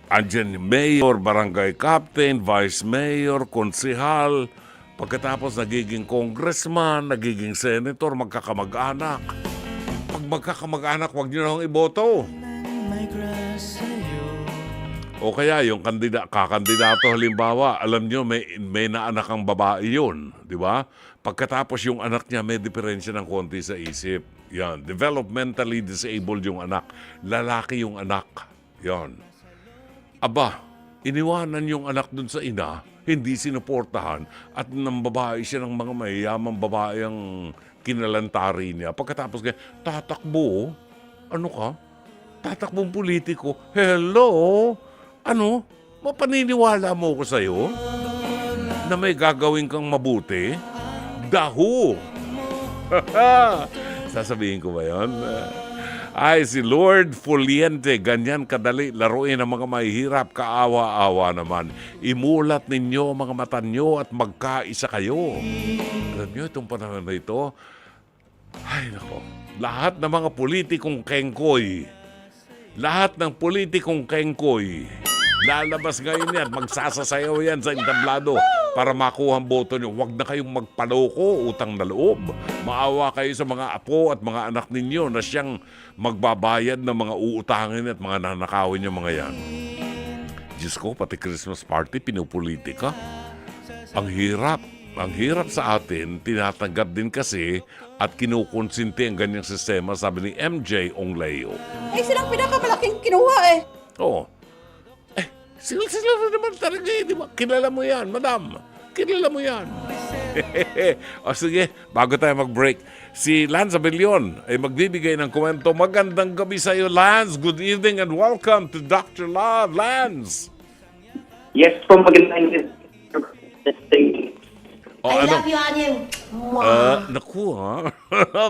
Andyan mayor, barangay captain, vice mayor, konsehal, pagkatapos nagiging congressman, nagiging senator, magkakamag-anak. Pag magkakamag-anak, huwag nyo nang iboto. O kaya yung kakandidato halimbawa, alam nyo may naanak ang babae yun, di ba? Pagkatapos yung anak niya may diferensya ng konti sa isip. Yan, developmentally disabled yung anak. Lalaki yung anak. Yan. Aba, iniwanan yung anak dun sa ina, hindi sinuportahan, at nang babae siya ng mga mayayamang babae ang kinalantari niya. Pagkatapos tatakbo, ano ka? Tatakbong politiko. Hello? Mapaniniwala mo ko sa'yo? Na may gagawin kang mabuti? Daho! Sasabihin ko ba yun? Ay, si Lord Fuliente, ganyan kadali laruin ang mga mahihirap, kaawa-awa naman. Imulat ninyo mga mata nyo at magkaisa kayo. Alam nyo, itong panahon na ito, ay nako, lahat ng mga politikong kengkoy, lahat ng politikong kengkoy, lalabas ngayon yan, magsasasayaw yan sa entablado para makuha ang boto nyo. Huwag na kayong magpaloko, utang na loob. Maawa kayo sa mga apo at mga anak ninyo na siyang magbabayad ng mga uutangin at mga nanakawin yung mga yan. Diyos ko, pati Christmas party, pinupolitika. Ang hirap sa atin, tinatanggap din kasi at kinukonsinti ang ganyang sistema, sabi ni MJ Ongleo. Eh, silang pinakamalaking kinuha eh. Oo. Sila na naman talaga eh, di ba? Kilala mo yan, madam. Kilala mo yan. O sige, bago tayo mag-break, si Lance Abellion ay magbibigay ng komento. Magandang gabi sa iyo, Lance. Good evening and welcome to Dr. Love, Lance. Yes po, magandang O, I ano? love you, Anu. Naku ha?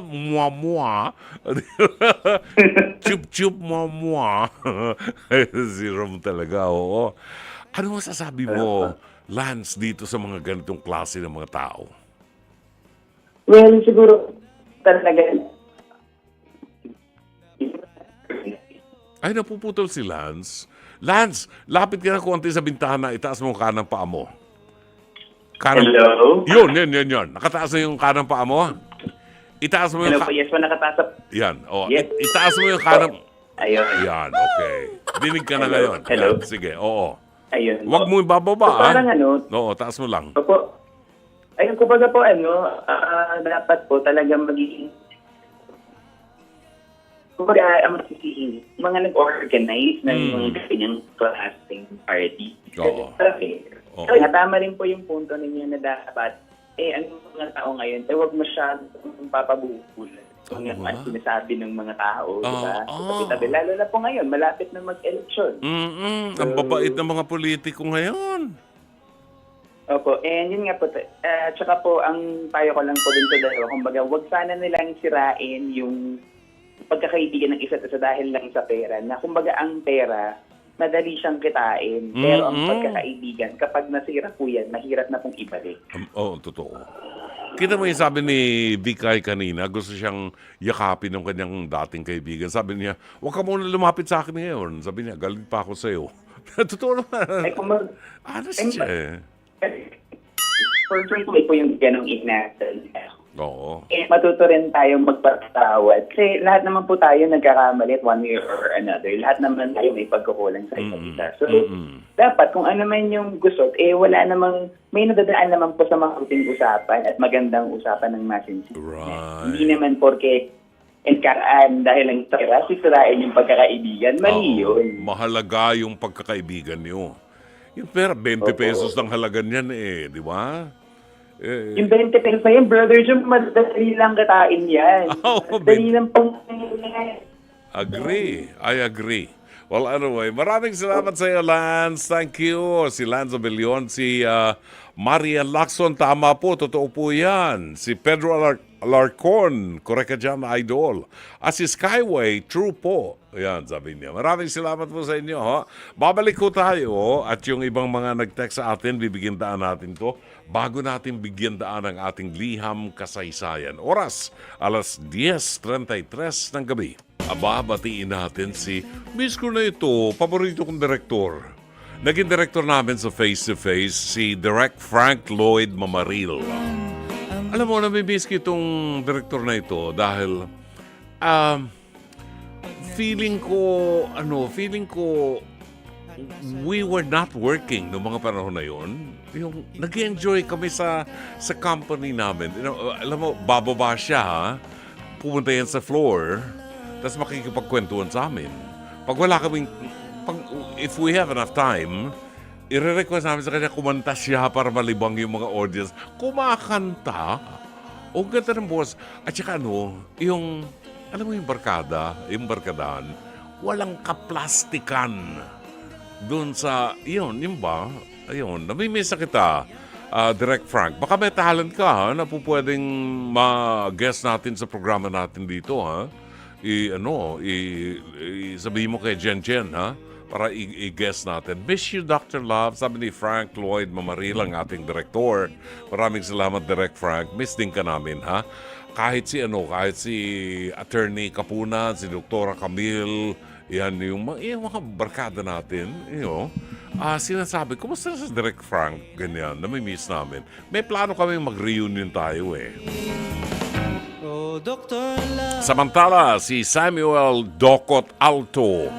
Mua-mua. Chup-chup mua-mua. Si Rom talaga, oo. Ano masasabi mo, Lance, dito sa mga ganitong klase ng mga tao? Well, siguro talaga Ay, napuputol si Lance. Lance, lapit ka na konti sa bintana, itaas mo ang kanang paa mo. Hello? Yun. Nakataas na yung kanang paa mo. Itaas mo yung... Hello po, yes po, nakatasap. Yan, oh. Yes. Itaas mo yung kanang... Ayun. Yan, okay. Dinig ka na Hello. ngayon. Hello. Yan, sige, oo. Ayun. Huwag mo ibababa, So, parang ano, Oo, taas mo lang. opo. Ayun, kumbaga po, dapat po talagang magiging kumbaga, mga nag-organize ng mga ganyang klaseng party. Oo. Okay. Oo. Kaya tama rin po yung punto ninyo na dapat, ang mga tao ngayon, huwag masyadong papabuhulan. Oo Ang nga. sinasabi ng mga tao, di ba? Oo. Tabi-tabi. Lalo na po ngayon, malapit na mag-eleksyon. Ang babait ng mga politiko ngayon. Opo, and yun nga po, tsaka po, ang payo ko lang po din sa dalawa, kumbaga, huwag sana nilang sirain yung pagkakaibigan ng isa't isa dahil lang sa pera, na kumbaga ang pera, madali siyang kitain, pero ang pagkakaibigan, kapag nasira po yan, mahirap na pong ibalik. Oo, totoo. Kita mo yung sabi ni Vikay kanina, gusto siyang yakapin ng kanyang dating kaibigan. Sabi niya, huwag ka muna lumapit sa akin ngayon. Sabi niya, galit pa ako sa'yo. Totoo naman. Ano siya eh? For sure po yung ganong inasal. Oo. Matuto rin tayong magpatawad. Kasi lahat naman po tayo nagkakamali at one way or another. Lahat naman tayo may pagkukulang sa isa't isa. So, dapat kung ano man yung gusto, wala namang, may nadadaan naman po sa mabuting usapan at magandang usapan ng masinsin. Right. Hindi naman porke enkaraan dahil lang tira, sisirain yung pagkakaibigan. Mali Oo. yun. Mahalaga yung pagkakaibigan niyo. Yung pera, 20 pesos ng halaga niyan eh, di ba? Yung 20 pesos na yun, brother, yung madali lang katain yan. Oh, Madali lang pong Agree. I agree. Well, anyway, maraming salamat sa iyo, Lance. Thank you. Si Lance Abellion, si Maria Lacson, tama po, totoo po yan. Si Pedro Alarcon, correct ka dyan, idol. At si Skyway, true po. Ayan, sabi niya. Maraming salamat po sa inyo. Ho. Babalik ko tayo at yung ibang mga nag-text sa atin, bibigyan daan natin to bago natin bigyan daan ang ating liham kasaysayan. Oras, alas 10:33 ng gabi. Aba, batiin natin si miss ko na ito, paborito kong direktor. Naging direktor namin sa Face to Face, si Direct Frank Lloyd Mamaril. Alam mo, namimiss ko itong direktor na ito dahil feeling ko we were not working noong mga panahon na yon. Yung nag-enjoy kami sa company namin. You know, alam mo, bababa siya, ha? Pumunta yan sa floor, tapos makikipagkwentuhan sa amin. If we have enough time, i-request namin sa kanya kumanta siya para malibang yung mga audience. Kumakanta. O ganda ng boss. At saka yung, alam mo yung barkadahan, walang kaplastikan doon sa, yun ba? Ayun, namimiss kita, Direct Frank. Baka may talent ka, ha, na po pwedeng ma-guest natin sa programa natin dito, ha? sabihin mo kay Jen Jen, ha? Para i-guess natin. Miss you, Dr. Love. Sabi ni Frank Lloyd Mamaril, ang ating direktor. Maraming salamat, Direct Frank. Miss din ka namin, ha? Kahit si Attorney Kapunan, si Dr. Camille, yan yung mga barkada natin, sinasabi, kumusta na sa Direct Frank? Ganyan, nami-miss namin. May plano kami mag-reunion tayo Oh, Dr. Love. Samantala, si Samuel Docot Alto.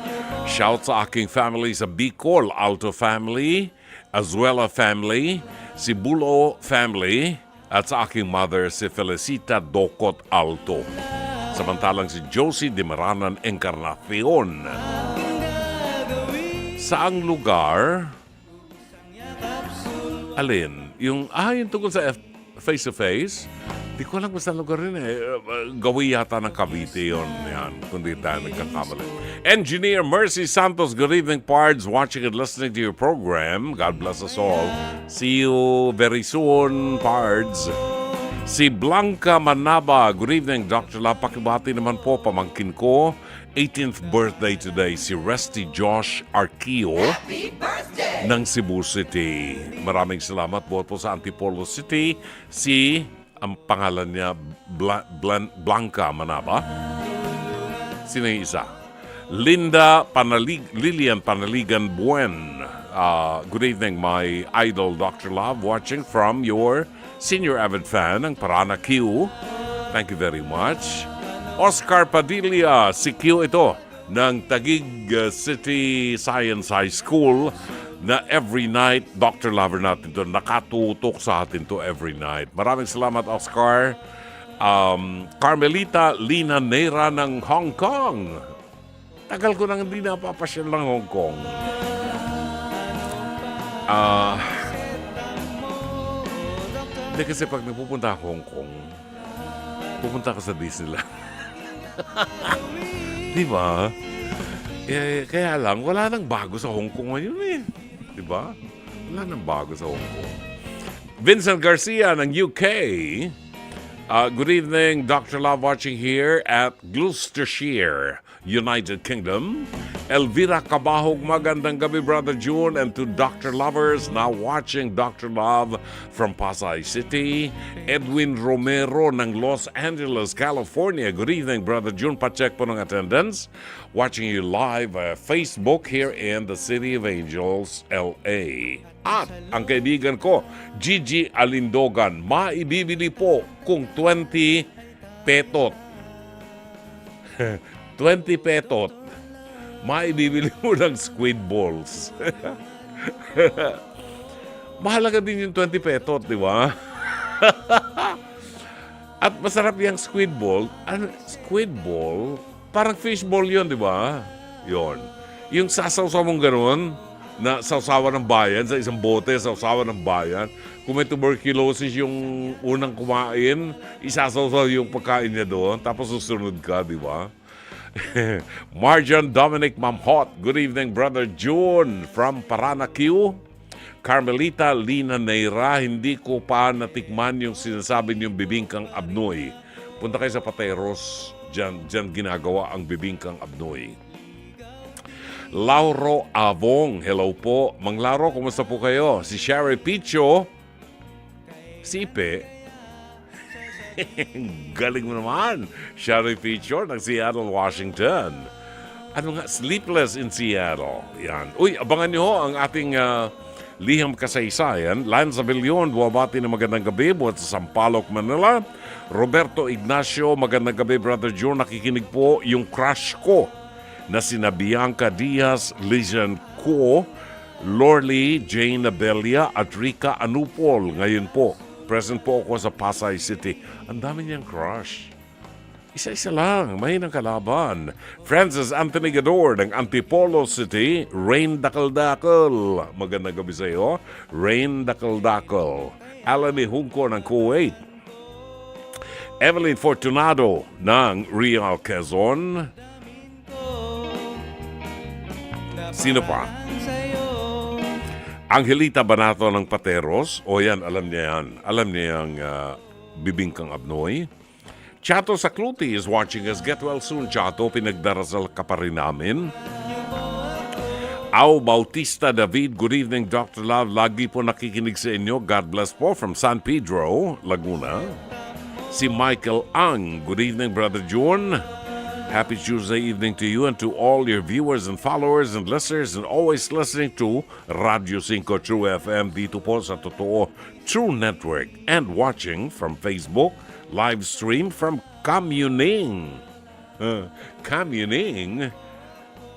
Shout sa aking family sa Bicol, Alto family, Azuela family, si Bulo family, at sa aking mother, si Felicita Docot Alto. Samantalang si Josie de Maranan Encarnacion. Saang lugar? Alin? Yung tungkol sa face-to-face? Di ko alam kung saan lugar rin Gawi yata ng Cavite yun. Yan, kung di tayo nagkakamali. Engineer Mercy Santos, good evening, Pards. Watching and listening to your program. God bless us all. See you very soon, Pards. Si Blanca Manaba, good evening, Dr. La. Pakibati naman po, pamangkin ko. 18th birthday today, si Resty Josh Arquio ng Cebu City. Maraming salamat po sa Antipolo City. Ang pangalan niya, Blanca Manaba. Sino yung isa? Lilian Panaligan Buen. Good evening, my idol, Dr. Love, watching from your senior avid fan ng Parana Q. Thank you very much. Oscar Padilla, si Q ito, ng Taguig City Science High School, na every night, Dr. Lover natin to, nakatutok sa atin to every night. Maraming salamat, Oscar. Carmelita Lina Neira ng Hong Kong. Tagal ko nang hindi napapasyal ng Hong Kong. Hindi kasi pag napupunta ako Hong Kong, pupunta ka sa Disneyland. Di ba? Kaya lang, wala nang bago sa Hong Kong ngayon Diba? Wala nang bago sa Hong Kong. Vincent Garcia ng UK. Good evening, Dr. Love, watching here at Gloucestershire, United Kingdom. Elvira Cabahog, magandang gabi, Brother June, and to Dr. Lovers now watching Dr. Love from Pasay City. Edwin Romero ng Los Angeles, California. Good evening, Brother June. Pacheck po ng attendance. Watching you live Facebook here in the City of Angels, LA. At ang kaibigan ko, Gigi Alindogan, maibibili po kung 20 petot. 20 petot. Maibibili mo ng squid balls. Mahalaga din yung 20 petot, di ba? At masarap yung squid ball. Squid ball? Parang fishball yun, di ba? Yun. Yung sasawsaw mong ganun, na sawsawan ng bayan, sa isang bote, sawsawan ng bayan. Kung may tuberculosis yung unang kumain, isasawsaw yung pagkain niya doon, tapos susunod ka, di ba? Marjan Dominic Mamhot, good evening, Brother June from Parana Q. Carmelita Lina Neira, hindi ko pa natikman yung sinasabi niyong bibingkang abnoy. Punta kayo sa Pateros, dyan ginagawa ang bibingkang abnoy. Lauro Avong, hello po. Mang Lauro, kumusta po kayo? Si Sherry Picho, Sipe, galing mo naman. Sherry Picho ng Seattle, Washington. Ano nga, Sleepless in Seattle. Yan. Uy, abangan nyo ang ating liham kasaysayan. Lance Avillon, buwabati na magandang gabi buhat sa Sampaloc, Manila. Roberto Ignacio, magandang gabi, Brother John. Nakikinig po yung crush ko na sina Bianca Diaz, Lijan Ko, Lorly Jane Abelia at Rica Anupol. Ngayon po, present po ako sa Pasay City. Ang dami niyang crush. Isa-isa lang, mahinang kalaban. Francis Anthony Gador ng Antipolo City, Rain Dakal-Dakal. Magandang gabi sa iyo, Rain Dakal-Dakal. Alani Hungko ng Kuwait. Evelyn Fortunado ng Real Quezon. Sino pa? Angelita Banato ng Pateros. O yan, alam niya yan. Alam niya yung bibingkang abnoy. Chato Sakluti is watching us. Get well soon, Chato. Pinagdarasal ka pa rin namin. Au Bautista David, good evening, Dr. Love. Lagi po nakikinig sa inyo. God bless po from San Pedro, Laguna. Si Michael Ang, good evening, Brother June. Happy Tuesday evening to you and to all your viewers and followers and listeners and always listening to Radio 5 True FM dito po sa Totoo True Network and watching from Facebook, live stream from Kamuning. Kamuning,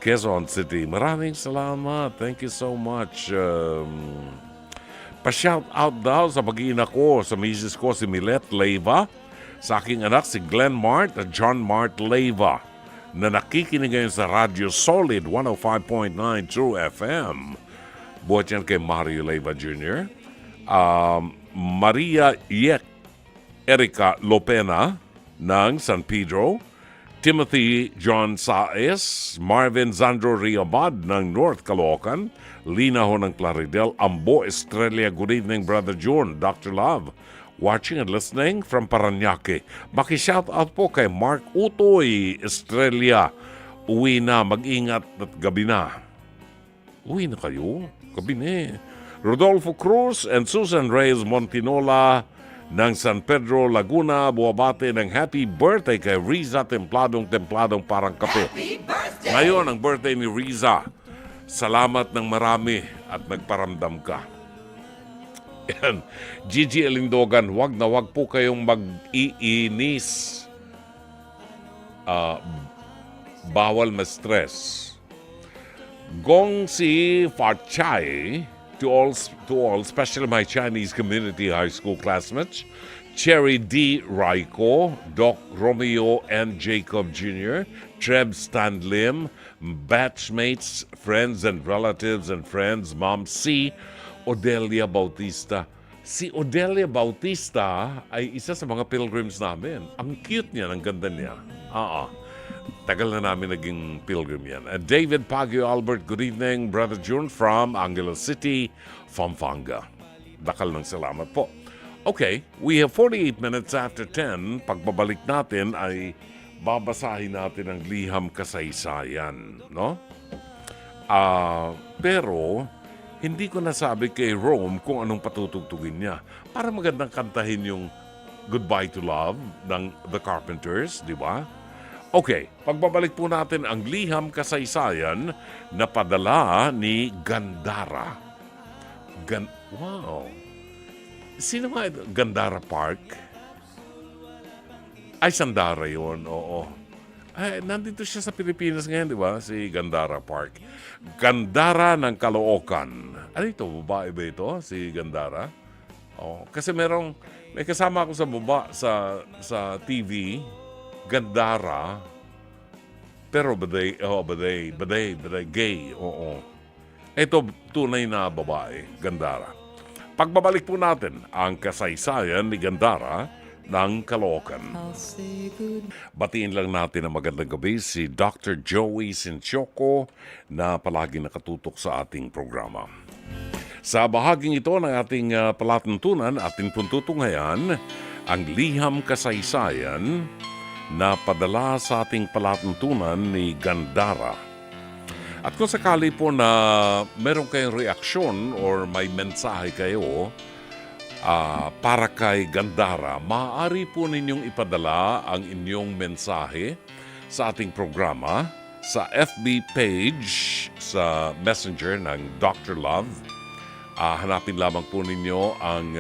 Quezon City. Maraming salamat. Thank you so much. Pa-shout out daw sa mag-iina ko, sa misis ko si Milet Leyva, sa aking anak si Glenn Mart at John Mart Leyva na nakikinig ngayon sa Radio Solid 105.9 True FM. Buhat yan kay Mario Leyva Jr. Maria Yek Erica Lopena ng San Pedro, Timothy John Saez, Marvin Zandro Riabad ng North Caloocan, Lina ho ng Claridel, Ambo Estrella, good evening Brother John, Dr. Love, watching and listening from Paranaque. Maki-shout out po kay Mark Utoy Estrella, uwi na, mag-ingat at gabi na. Uwi na kayo? Gabi na. Rodolfo Cruz and Susan Reyes Montinola ng San Pedro, Laguna, buwabate ng happy birthday kay Riza Templadong parang kape. Ngayon, ang birthday ni Riza. Salamat ng marami at nagparamdam ka. Yan. Gigi Elindogan, wag na wag po kayong mag-iinis. Bawal ma-stress. Gong si Fachay, to all, especially my Chinese community high school classmates, Cherry D. Raiko, Doc Romeo and Jacob Jr., Treb Stanlim, batchmates, friends and relatives and friends, Mom C. Odelia Bautista. Si Odelia Bautista ay isa sa mga pilgrims namin. Ang cute niya, ang ganda niya. Tagal na namin naging pilgrim yan. David Pagio Albert, good evening, Brother June from Angeles City, Pampanga. Dakal ng salamat po. Okay, we have 48 minutes after 10. Pagbabalik natin ay babasahin natin ang liham kasaysayan, no? Pero hindi ko nasabi kay Rome kung anong patutugtugin niya. Para magandang kantahin yung Goodbye to Love ng The Carpenters, di ba? Okay, pagbabalik po natin ang liham kasaysayan na padala ni Gandara. Wow. Sino nga ito? Gandara Park? Ay, Sandara yun, oo. Ay, nandito siya sa Pilipinas ngayon, di ba? Si Gandara Park. Gandara ng Caloocan. Ano ito? Babae ba ito? Si Gandara? Oh, kasi may kasama ako sa baba sa TV. Gandara. Pero baday, gay, oo. Ito, tunay na babae, Gandara. Pagbabalik po natin ang kasaysayan ni Gandara ng Caloocan. Batiin lang natin ang magandang gabi si Dr. Joey Sinchoco na palagi nakatutok sa ating programa. Sa bahaging ito ng ating palatuntunan, ating puntutunghayan ang liham kasaysayan na padala sa ating palatuntunan ni Gandara. At kung sakali po na meron kayong reaksyon or may mensahe kayo para kay Gandara, maaari po ninyong ipadala ang inyong mensahe sa ating programa sa FB page sa Messenger ng Dr. Love. Hanapin lamang po ninyo ang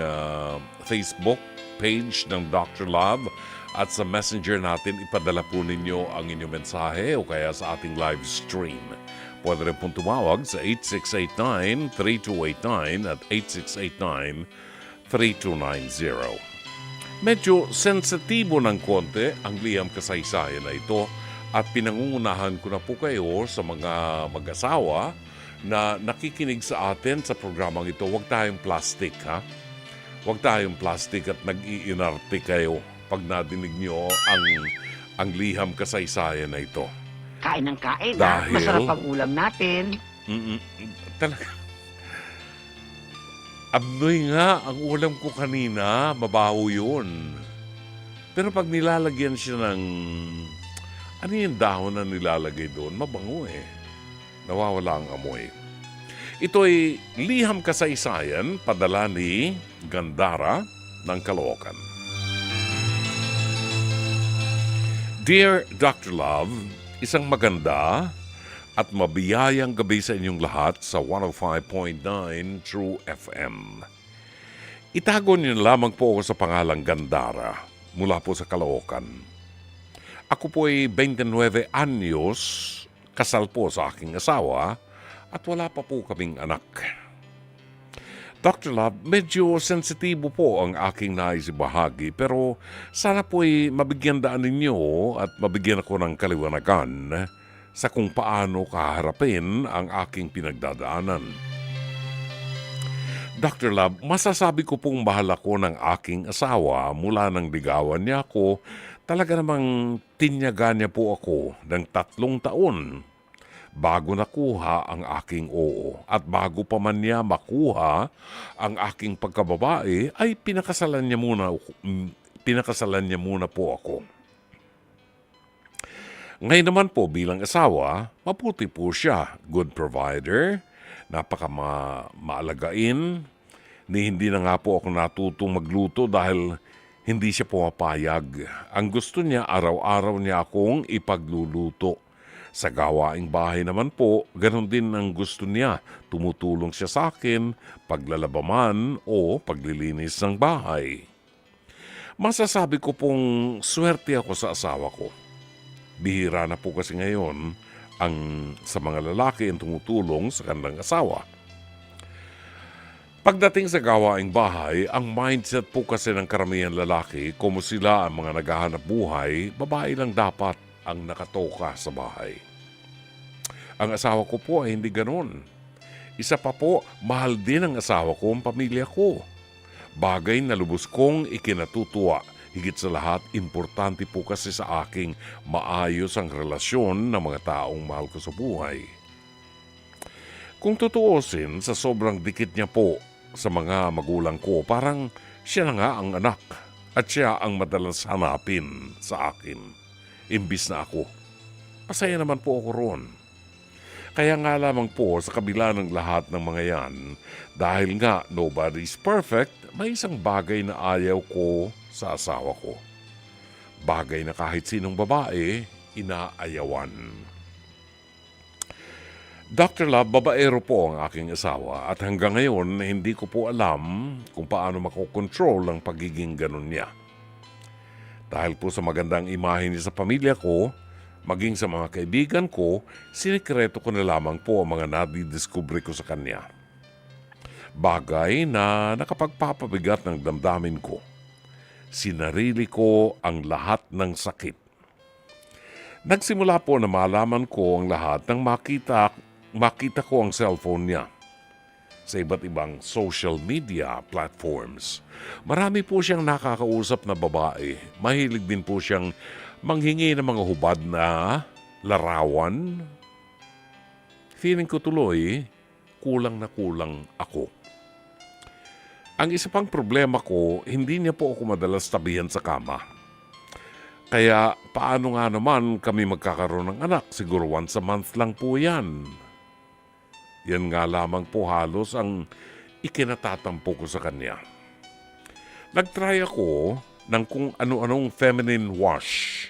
Facebook page ng Dr. Love at sa Messenger natin ipadala po ninyo ang inyong mensahe o kaya sa ating live stream. Pwede rin pong tumawag sa 8689-3289 at 8689-3290. Medyo sensitibo ng konti ang liham kasaysayan na ito at pinangungunahan ko na po kayo sa mga mag-asawa na nakikinig sa atin sa programang ito. Huwag tayong plastic, ha? Huwag tayong plastic at nag-iinarte kayo pag nadinig nyo ang liham kasaysayan na ito. Kain ng kain, Dahil- masarap ang ulam natin. Talaga. Abnoy nga, ang ulam ko kanina, mabaho yun. Pero pag nilalagyan siya ng, ano yung dahon na nilalagay doon, mabango eh. Nawawala ang amoy. Ito ay liham kasaysayan, padala ni Gandara ng Caloocan. Dear Dr. Love, isang maganda at mabiyayang gabi sa inyong lahat sa 105.9 True FM. Itago niyo lamang po ako sa pangalang Gandara mula po sa Caloocan. Ako po ay 29 anyos, kasal po sa aking asawa at wala pa po kaming anak. Dr. Love, medyo sensitibo po ang aking nais ibahagi pero sana po ay mabigyan daan ninyo at mabigyan ako ng kaliwanagan sa kung paano kaharapin ang aking pinagdadaanan. Dr. Love, masasabi ko pong mahal ako ng aking asawa mula nang ligawan niya ako. Talaga namang tinyaga niya po ako ng 3 taon bago nakuha ang aking oo. At bago pa man niya makuha ang aking pagkababae, ay pinakasalan niya muna po ako. Ngayon naman po bilang asawa, mabuti po siya. Good provider, maalagain. Hindi na nga po ako natutong magluto dahil hindi siya pumapayag. Ang gusto niya, araw-araw niya akong ipagluluto. Sa gawaing bahay naman po, ganun din ang gusto niya. Tumutulong siya sa akin, paglalabaman o paglilinis ng bahay. Masasabi ko pong swerte ako sa asawa ko. Bihira na po kasi ngayon ang sa mga lalaki ang tumutulong sa kanilang asawa. Pagdating sa gawaing bahay, ang mindset po kasi ng karamihan lalaki, kung sila ang mga naghahanap buhay, babae lang dapat ang nakatoka sa bahay. Ang asawa ko po ay hindi ganoon. Isa pa po, mahal din ang asawa ko ang pamilya ko. Bagay na lubos kong ikinatutuwa. Higit sa lahat, importante po kasi sa aking maayos ang relasyon ng mga taong mahal ko sa buhay. Kung tutuusin, sa sobrang dikit niya po sa mga magulang ko, parang siya na nga ang anak at siya ang madalas hanapin sa akin. Imbis na ako. Masaya naman po ako roon. Kaya nga lamang po sa kabila ng lahat ng mga yan, dahil nga nobody's perfect, may isang bagay na ayaw ko sa asawa ko. Bagay na kahit sinong babae, inaayawan. Dr. Love, babaero po ang aking asawa at hanggang ngayon hindi ko po alam kung paano makokontrol ang pagiging ganun niya. Dahil po sa magandang imahe niya sa pamilya ko, maging sa mga kaibigan ko, sinikreto ko na lamang po ang mga nadidiskubre ko sa kanya. Bagay na nakapagpapabigat ng damdamin ko. Sinarili ko ang lahat ng sakit. Nagsimula po na malaman ko ang lahat nang makita ko ang cellphone niya sa iba't ibang social media platforms. Marami po siyang nakakausap na babae. Mahilig din po siyang manghingi ng mga hubad na larawan. Feeling ko tuloy, kulang na kulang ako. Ang isa pang problema ko, hindi niya po ako madalas tabihan sa kama. Kaya paano nga naman kami magkakaroon ng anak? Siguro once a month lang po yan. Yan nga lamang po halos ang ikinatatampo ko sa kanya. Nagtry ako ng kung ano-anong feminine wash.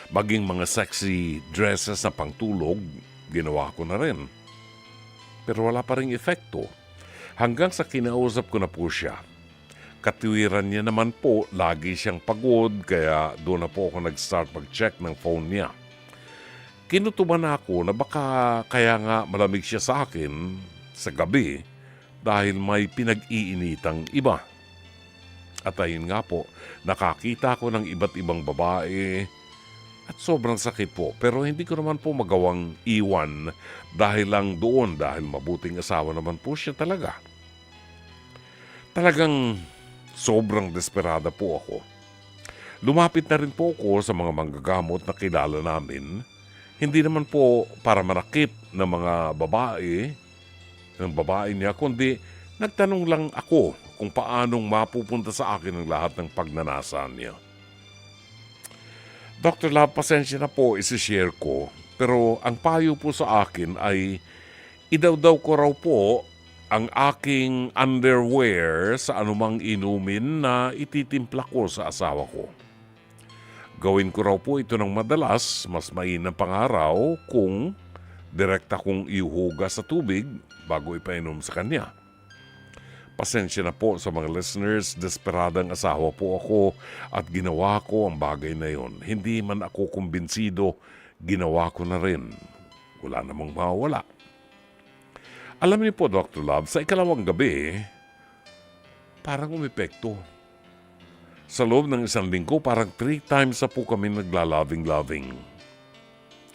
Maging mga sexy dresses na pangtulog, ginawa ko na rin. Pero wala pa ring epekto. Hanggang sa kinausap ko na po siya. Katuwiran niya naman po, lagi siyang pagod, kaya doon na po ako nag-start mag-check ng phone niya. Kinutuban ako na baka kaya nga malamig siya sa akin sa gabi dahil may pinag-iinitang iba. At ayun nga po, nakakita ko ng iba't ibang babae at sobrang sakit po. Pero hindi ko naman po magawang iwan dahil lang doon dahil mabuting asawa naman po siya talaga. Talagang sobrang desperada po ako. Lumapit na rin po ako sa mga manggagamot na kilala namin. Hindi naman po para manakit ng mga babae, ng babae niya, kundi nagtanong lang ako kung paanong mapupunta sa akin ang lahat ng pagnanasa niya. Dr. Love, pasensya na po, isi-share ko. Pero ang payo po sa akin ay idawdaw ko raw po ang aking underwear sa anumang inumin na ititimpla ko sa asawa ko. Gawin ko raw po ito ng madalas, mas mainam pang araw kung direkta kong ihuga sa tubig bago ipainom sa kanya. Pasensya na po sa mga listeners, desperadang asawa po ako at ginawa ko ang bagay na yon. Hindi man ako kumbinsido, ginawa ko na rin. Wala namang mawala. Alam niyo po, Dr. Love, sa ikalawang gabi, parang umepekto. Sa loob ng 1 linggo, parang 3 times na po kami naglaloving-loving.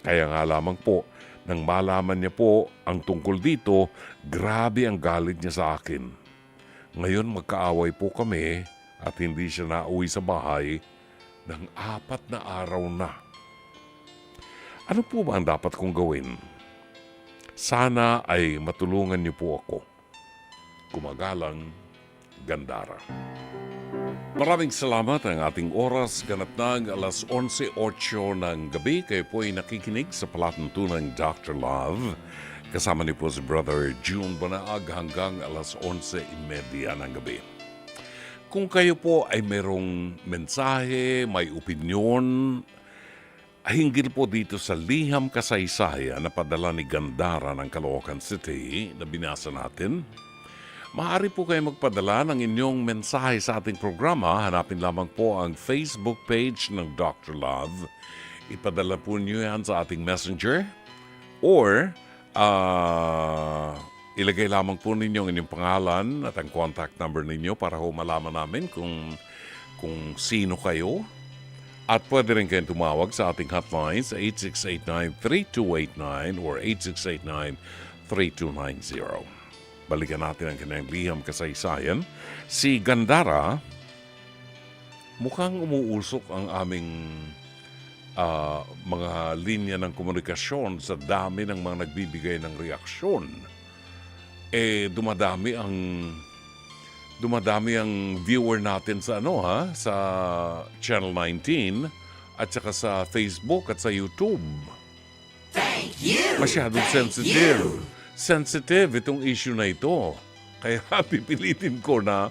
Kaya nga lamang po, nang malaman niya po ang tungkol dito, grabe ang galit niya sa akin. Ngayon magkaaway po kami at hindi siya nauwi sa bahay ng 4 na araw na. Ano po ba ang dapat kong gawin? Sana ay matulungan niyo po ako. Kumagalang, Gandara. Maraming salamat ang ating oras. Ganap na ang 11:08 ng gabi. Kayo po ay nakikinig sa palatuntunang Dr. Love. Kasama niyo po si Brother June Banaag hanggang 11:30 ng gabi. Kung kayo po ay merong mensahe, may opinyon, hinggil po dito sa liham kasaysayan na padala ni Gandara ng Caloocan City na binasa natin, maaari po kayo magpadala ng inyong mensahe sa ating programa. Hanapin lamang po ang Facebook page ng Dr. Love. Ipadala po niyo yan sa ating messenger or ilagay lamang po ninyo ang inyong pangalan at ang contact number ninyo para ho malaman namin kung sino kayo. At pwede rin kayong tumawag sa ating hotline sa 8689-3289 or 8689-3290. Balikan natin ang kanyang liham kasaysayan. Si Gandara, mukhang umuusok ang aming mga linya ng komunikasyon sa dami ng mga nagbibigay ng reaksyon. Dumadami ang viewer natin sa sa Channel 19 at saka sa Facebook at sa YouTube. Thank you! Masyadong sensitive. Sensitive itong issue na ito. Kaya pipilitin ko na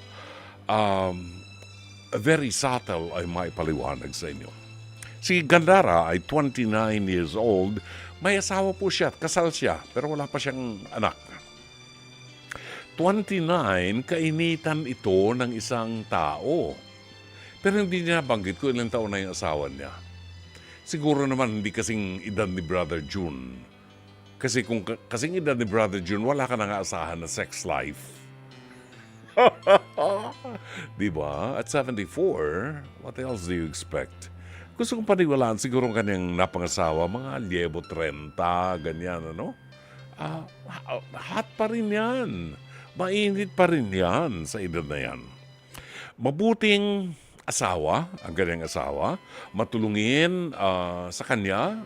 very subtle ay maipaliwanag sa inyo. Si Gandara ay 29 years old. May asawa po siya at kasal siya pero wala pa siyang anak. 29, kainitan ito ng isang tao. Pero hindi niya banggit ko ilang taon na yung asawa niya. Siguro naman hindi kasing edad ni Brother June. Kasi kung kasing edad ni Brother June, wala ka nang aasahan na sex life. Diba? At 74, what else do you expect? Gusto kong paniwalaan siguro ang kanyang napangasawa, mga liebo 30, ganyan, ano? Hot pa rin yan. Mainit pa rin yan sa edad na yan. Mabuting asawa, ang kanyang asawa, matulungin sa kanya,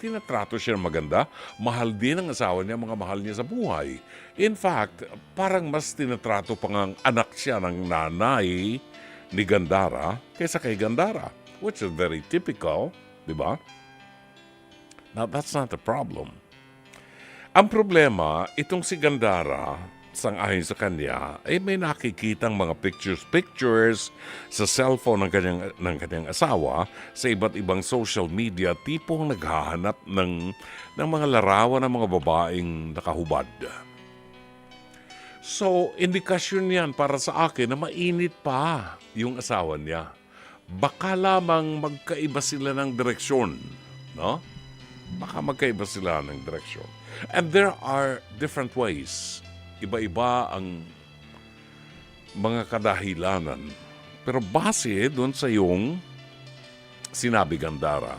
tinatrato siya maganda, mahal din ang asawa niya, mga mahal niya sa buhay. In fact, parang mas tinatrato pang ang anak siya ng nanay ni Gandara kaysa kay Gandara. Which is very typical, di ba? Now, that's not the problem. Ang problema, itong si Gandara, sang-ayon sa kanya, ay may nakikitang mga pictures sa cellphone ng kanyang asawa sa iba't ibang social media, tipong naghahanap ng mga larawan ng mga babaeng nakahubad. So, indikasyon yan para sa akin na mainit pa yung asawa niya. Baka lamang magkaiba sila ng direksyon, no? Baka magkaiba sila ng direksyon. And there are different ways. Iba-iba ang mga kadahilanan. Pero base doon sa iyong sinabi, Gandara,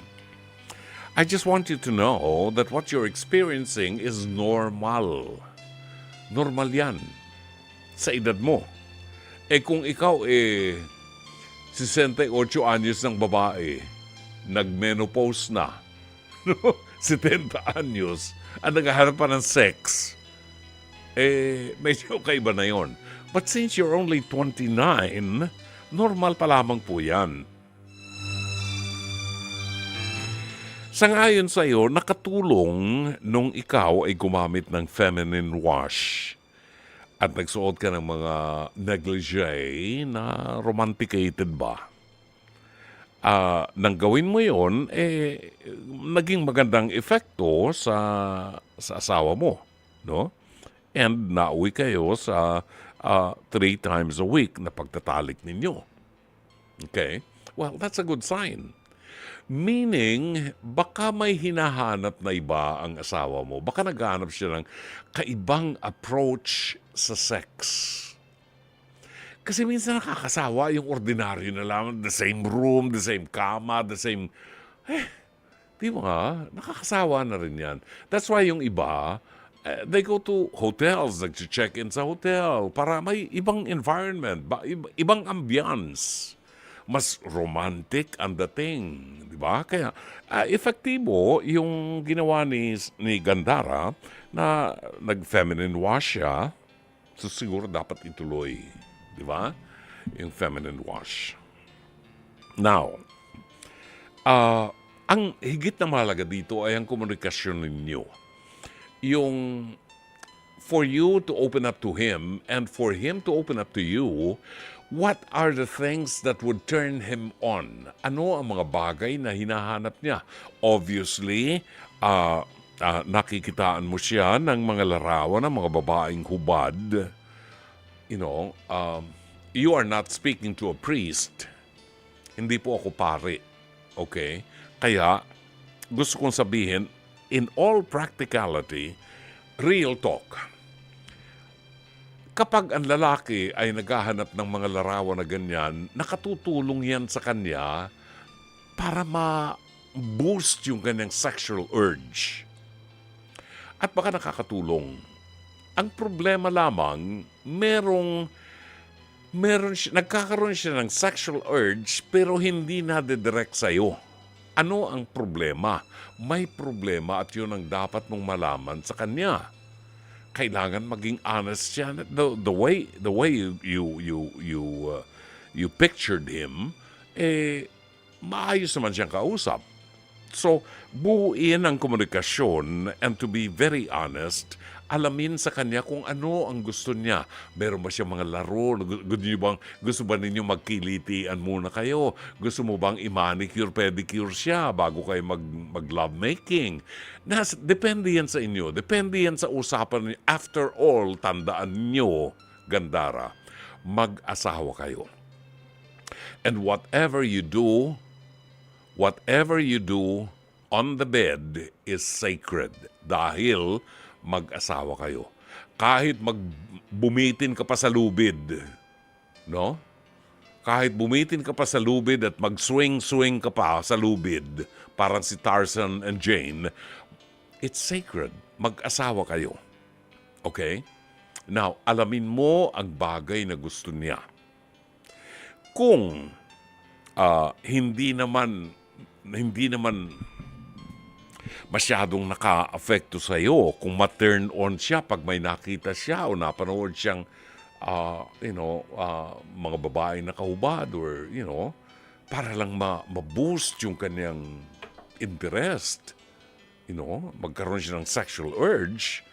I just want you to know that what you're experiencing is normal. Normal yan sa edad mo. Kung ikaw 68 anyos ng babae, nag-menopause na, 70 anyos, at naghahanap pa ng sex, medyo kaiba na yon. But since you're only 29, normal pa lamang po yan. Sangayon sa iyo, nakatulong nung ikaw ay gumamit ng feminine wash at nagsuot ka ng mga negligee na romanticated ba? Nang gawin mo yon, naging magandang epekto sa asawa mo, no? And nauwi kayo sa 3 times a week na pagtatalik ninyo. Okay? Well, that's a good sign. Meaning, baka may hinahanap na iba ang asawa mo. Baka naghahanap siya ng kaibang approach sa sex. Kasi minsan nakakasawa yung ordinaryo na lang, the same room, the same kama, the same... di ba? Nakakasawa na rin yan. That's why yung iba, they go to hotels, nag-check-in sa hotel para may ibang environment, ibang ambience. Mas romantic ang dating, di ba? Kaya efektibo yung ginawa ni Gandara na nag-feminine wash siya, so siguro dapat ituloy, di ba? Yung feminine wash. Now, ang higit na mahalaga dito ay ang komunikasyon ninyo. Yung for you to open up to him and for him to open up to you, what are the things that would turn him on? Ano ang mga bagay na hinahanap niya? Obviously, nakikitaan mo siya ng mga larawan ng mga babaeng hubad. You know, you are not speaking to a priest. Hindi po ako pare. Okay? Kaya, gusto kong sabihin, in all practicality, real talk. Kapag ang lalaki ay naghahanap ng mga larawan na ganyan, nakatutulong yan sa kanya para ma-boost yung kanyang sexual urge. At baka nakakatulong. Ang problema lamang, nagkakaroon siya ng sexual urge pero hindi nadidirect sa'yo. Ano ang problema? May problema at yun ang dapat mong malaman sa kanya. Kailangan maging honest siya. The way you pictured him, maayos naman siyang kausap. So, buuin ang komunikasyon and to be very honest, alamin sa kanya kung ano ang gusto niya. Meron ba siya mga laro? Gusto ba ninyo magkilitian muna kayo? Gusto mo bang i-manicure, pedicure siya bago kayo mag-lovemaking? Depende yan sa inyo. Depende yan sa usapan niyo. After all, tandaan niyo, Gandara, mag-asawa kayo. And whatever you do on the bed is sacred. Dahil mag-asawa kayo. Kahit bumitin ka pa sa lubid, no? Kahit bumitin ka pa sa lubid at mag-swing-swing ka pa sa lubid, parang si Tarzan and Jane, it's sacred. Mag-asawa kayo. Okay? Now, alamin mo ang bagay na gusto niya. Kung hindi naman masyadong naka-apekto sa iyo kung ma-turn on siya pag may nakita siya o napanood siyang mga babae nakahubad or para lang ma-boost yung kanyang interest, magkaroon siya ng sexual urge,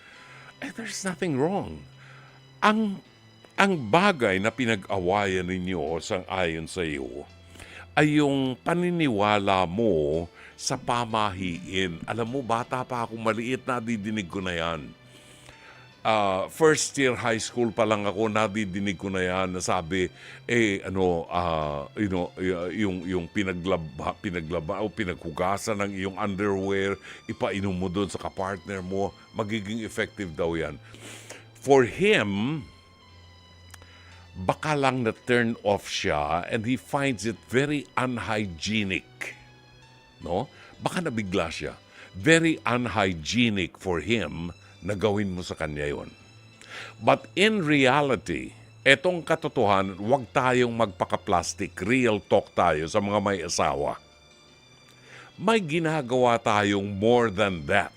there's nothing wrong. Ang bagay na pinag-awayan ninyo sang-ayon sa iyo ay yung paniniwala mo sa pamahiin. Alam mo, bata pa ako, maliit, nadidinig ko na yan. First year high school pa lang ako, nadidinig ko na yan, na sabi, yung pinaglaba o pinaghugasan ng iyong underwear, ipainom mo doon sa kapartner mo, magiging effective daw yan. For him, baka lang na-turn off siya and he finds it very unhygienic. No? Baka nabigla siya. Very unhygienic for him na gawin mo sa kanya yon. But in reality, etong katotohanan, huwag tayong magpaka-plastic. Real talk tayo sa mga may asawa. May ginagawa tayong more than that.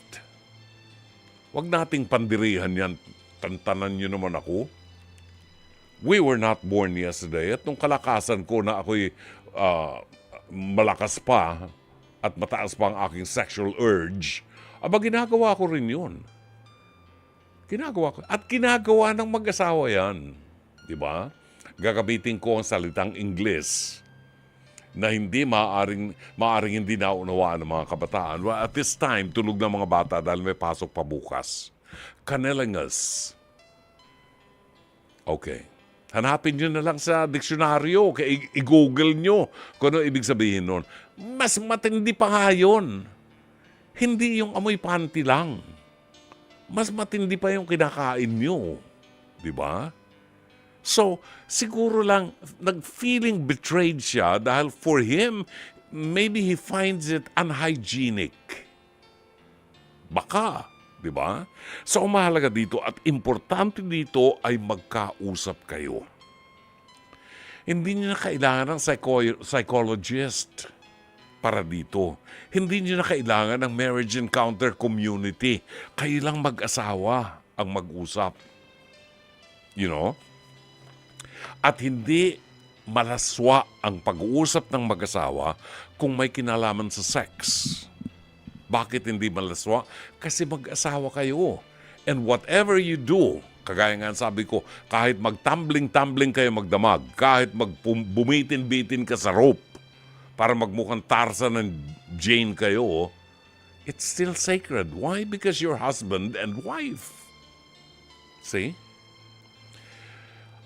Huwag nating pandirihan yan tantanan nyo naman ako. We were not born yesterday. At nung kalakasan ko na ako'y malakas pa at mataas pa ang aking sexual urge, ginagawa ko rin yun. Ginagawa ko. At ginagawa ng mag-asawa yan. Di ba? Gagamitin ko ang salitang Ingles na hindi maaring hindi naunawaan ng mga kabataan. Well, at this time, tulog ng mga bata dahil may pasok pa bukas. Cunnilingus. Okay. Hanapin nyo na lang sa diksyonaryo. I-google nyo kung ano ibig sabihin nun. Mas matindi pa nga yun. Hindi yung amoy panty lang. Mas matindi pa yung kinakain nyo. Di ba? So, siguro lang, nag-feeling betrayed siya dahil for him, maybe he finds it unhygienic. Baka, di ba? So, ang mahalaga dito at importante dito ay magkausap kayo. Hindi niyo na kailangan ng psychologist para dito. Hindi niyo na kailangan ng marriage encounter community. Kayo lang mag-asawa ang mag-usap. You know? At hindi malaswa ang pag-uusap ng mag-asawa kung may kinalaman sa sex. Bakit hindi malaswa? Kasi mag-asawa kayo. And whatever you do, kagaya nga sabi ko, kahit mag-tumbling-tumbling kayo magdamag, kahit bumitin-bitin ka sa rope para magmukhang Tarzan and Jane kayo, it's still sacred. Why? Because you're husband and wife. See?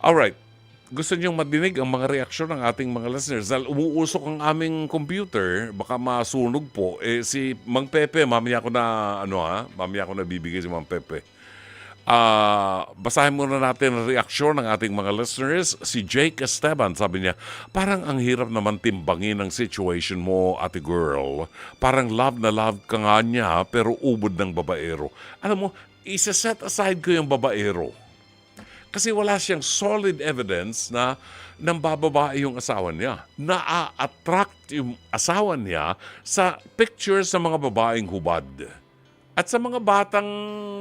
Alright. Gusto niyong madinig ang mga reaksyon ng ating mga listeners. Dahil umuusok ang aming computer, baka masunog po. Si Mang Pepe, mamaya ko na bibigay si Mang Pepe. Basahin muna natin ang reaksyon ng ating mga listeners. Si Jake Esteban, sabi niya, parang ang hirap naman timbangin ang situation mo, ate girl. Parang love na love ka nga niya, pero ubod ng babaero. Alam mo, isa-set aside ko yung babaero. Kasi wala siyang solid evidence na nang bababae yung asawa niya. Na-attract yung asawa niya sa pictures sa mga babaeng hubad. At sa mga batang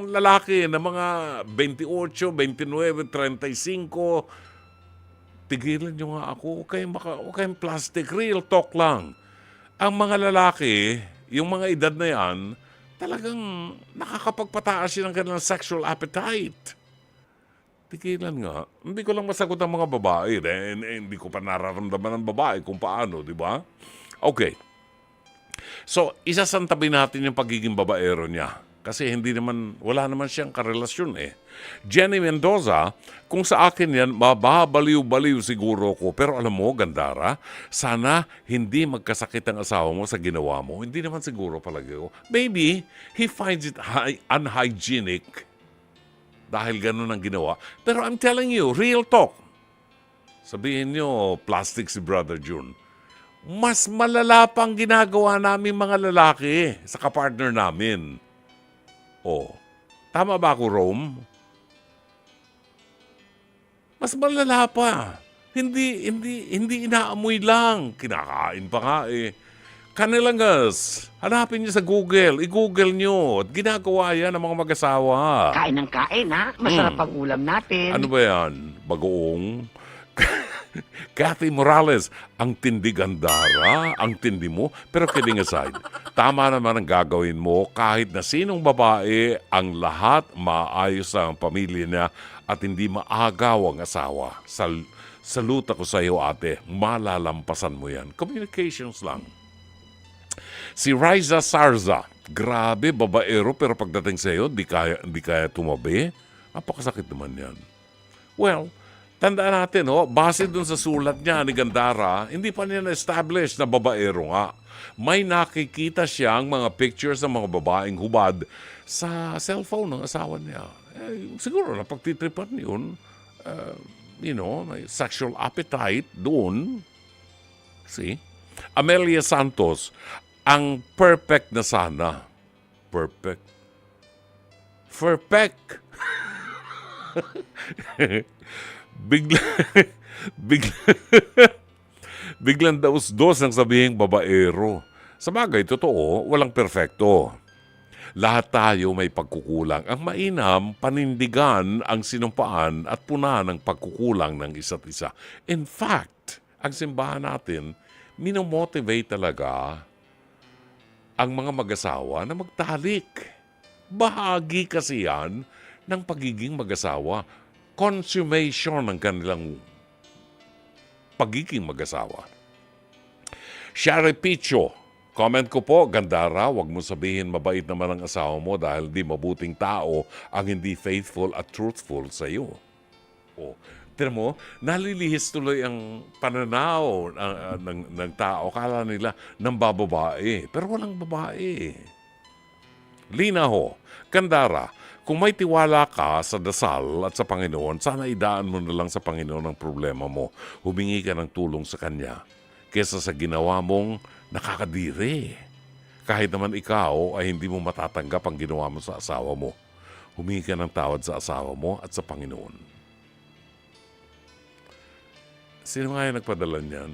lalaki na mga 28, 29, 35, tigilan nyo nga ako. Huwag kayong plastic. Real talk lang. Ang mga lalaki, yung mga edad na yan, talagang nakakapagpataas siya ng kanilang sexual appetite. Tigilan nga. Hindi ko lang masagot ang mga babae. Hindi ko pa nararamdaman ng babae kung paano, di ba? Okay. So, isasantabi natin yung pagiging babaero niya. Kasi wala naman siyang karelasyon eh. Jenny Mendoza, kung sa akin yan, mababaliw-baliw siguro ko. Pero alam mo, Gandara, sana hindi magkasakit ang asawa mo sa ginawa mo. Hindi naman siguro palagi ko. Maybe, he finds it unhygienic dahil ganun ang ginawa. Pero I'm telling you, real talk. Sabihin nyo, plastic si Brother June. Mas malala pang ginagawa namin mga lalaki sa kapartner namin. Oh, tama ba ako, Rome? Mas malala pa. Hindi inaamoy lang. Kinakain pa nga eh. Cunnilingus. Hanapin niyo sa Google. I-Google niyo. At ginagawa yan ng mga mag-asawa. Kain ng kain, ha? Masarap ang ulam natin. Ano ba yan? Bagoong? Kathy Morales, ang tindi Gandara, ang tindi mo. Pero kidding aside, tama naman ang gagawin mo kahit na sinong babae, ang lahat maayos ang pamilya niya at hindi maagaw ang asawa. Salute ako sa iyo, ate. Malalampasan mo yan. Communications lang. Si Riza Sarza, grabe, babaero, pero pagdating sa iyo, di kaya tumabi. Napakasakit naman yan. Well, tandaan natin, base dun sa sulat niya ni Gandara, hindi pa niya na-establish na babaero nga. May nakikita siyang mga pictures ng mga babaeng hubad sa cellphone ng asawa niya. Siguro na pagtitripan yun, may sexual appetite doon. See? Amelia Santos, ang perfect na sana. Perfect. Biglang daos-dos ang sabihing babaero. Sa bagay, totoo, walang perfecto. Lahat tayo may pagkukulang. Ang mainam, panindigan ang sinumpaan at puna ng pagkukulang ng isa't isa. In fact, ang simbahan natin, minomotivate talaga ang mga mag-asawa na magtalik. Bahagi kasi yan ng pagiging mag-asawa. Consummation ng kanilang pagiging mag-asawa. Shari Picho, comment ko po, Gandara, wag mo sabihin mabait naman ang asawa mo dahil di mabuting tao ang hindi faithful at truthful sa iyo. O, tira mo, nalilihis tuloy ang pananaw ng tao. Kala nila ng bababae, pero walang babae. Lina ho, Gandara, kung may tiwala ka sa dasal at sa Panginoon, sana idaan mo na lang sa Panginoon ang problema mo. Humingi ka ng tulong sa Kanya kesa sa ginawa mong nakakadiri. Kahit naman ikaw ay hindi mo matatanggap ang ginawa mo sa asawa mo. Humingi ka ng tawad sa asawa mo at sa Panginoon. Sino nga yung nagpadala niyan?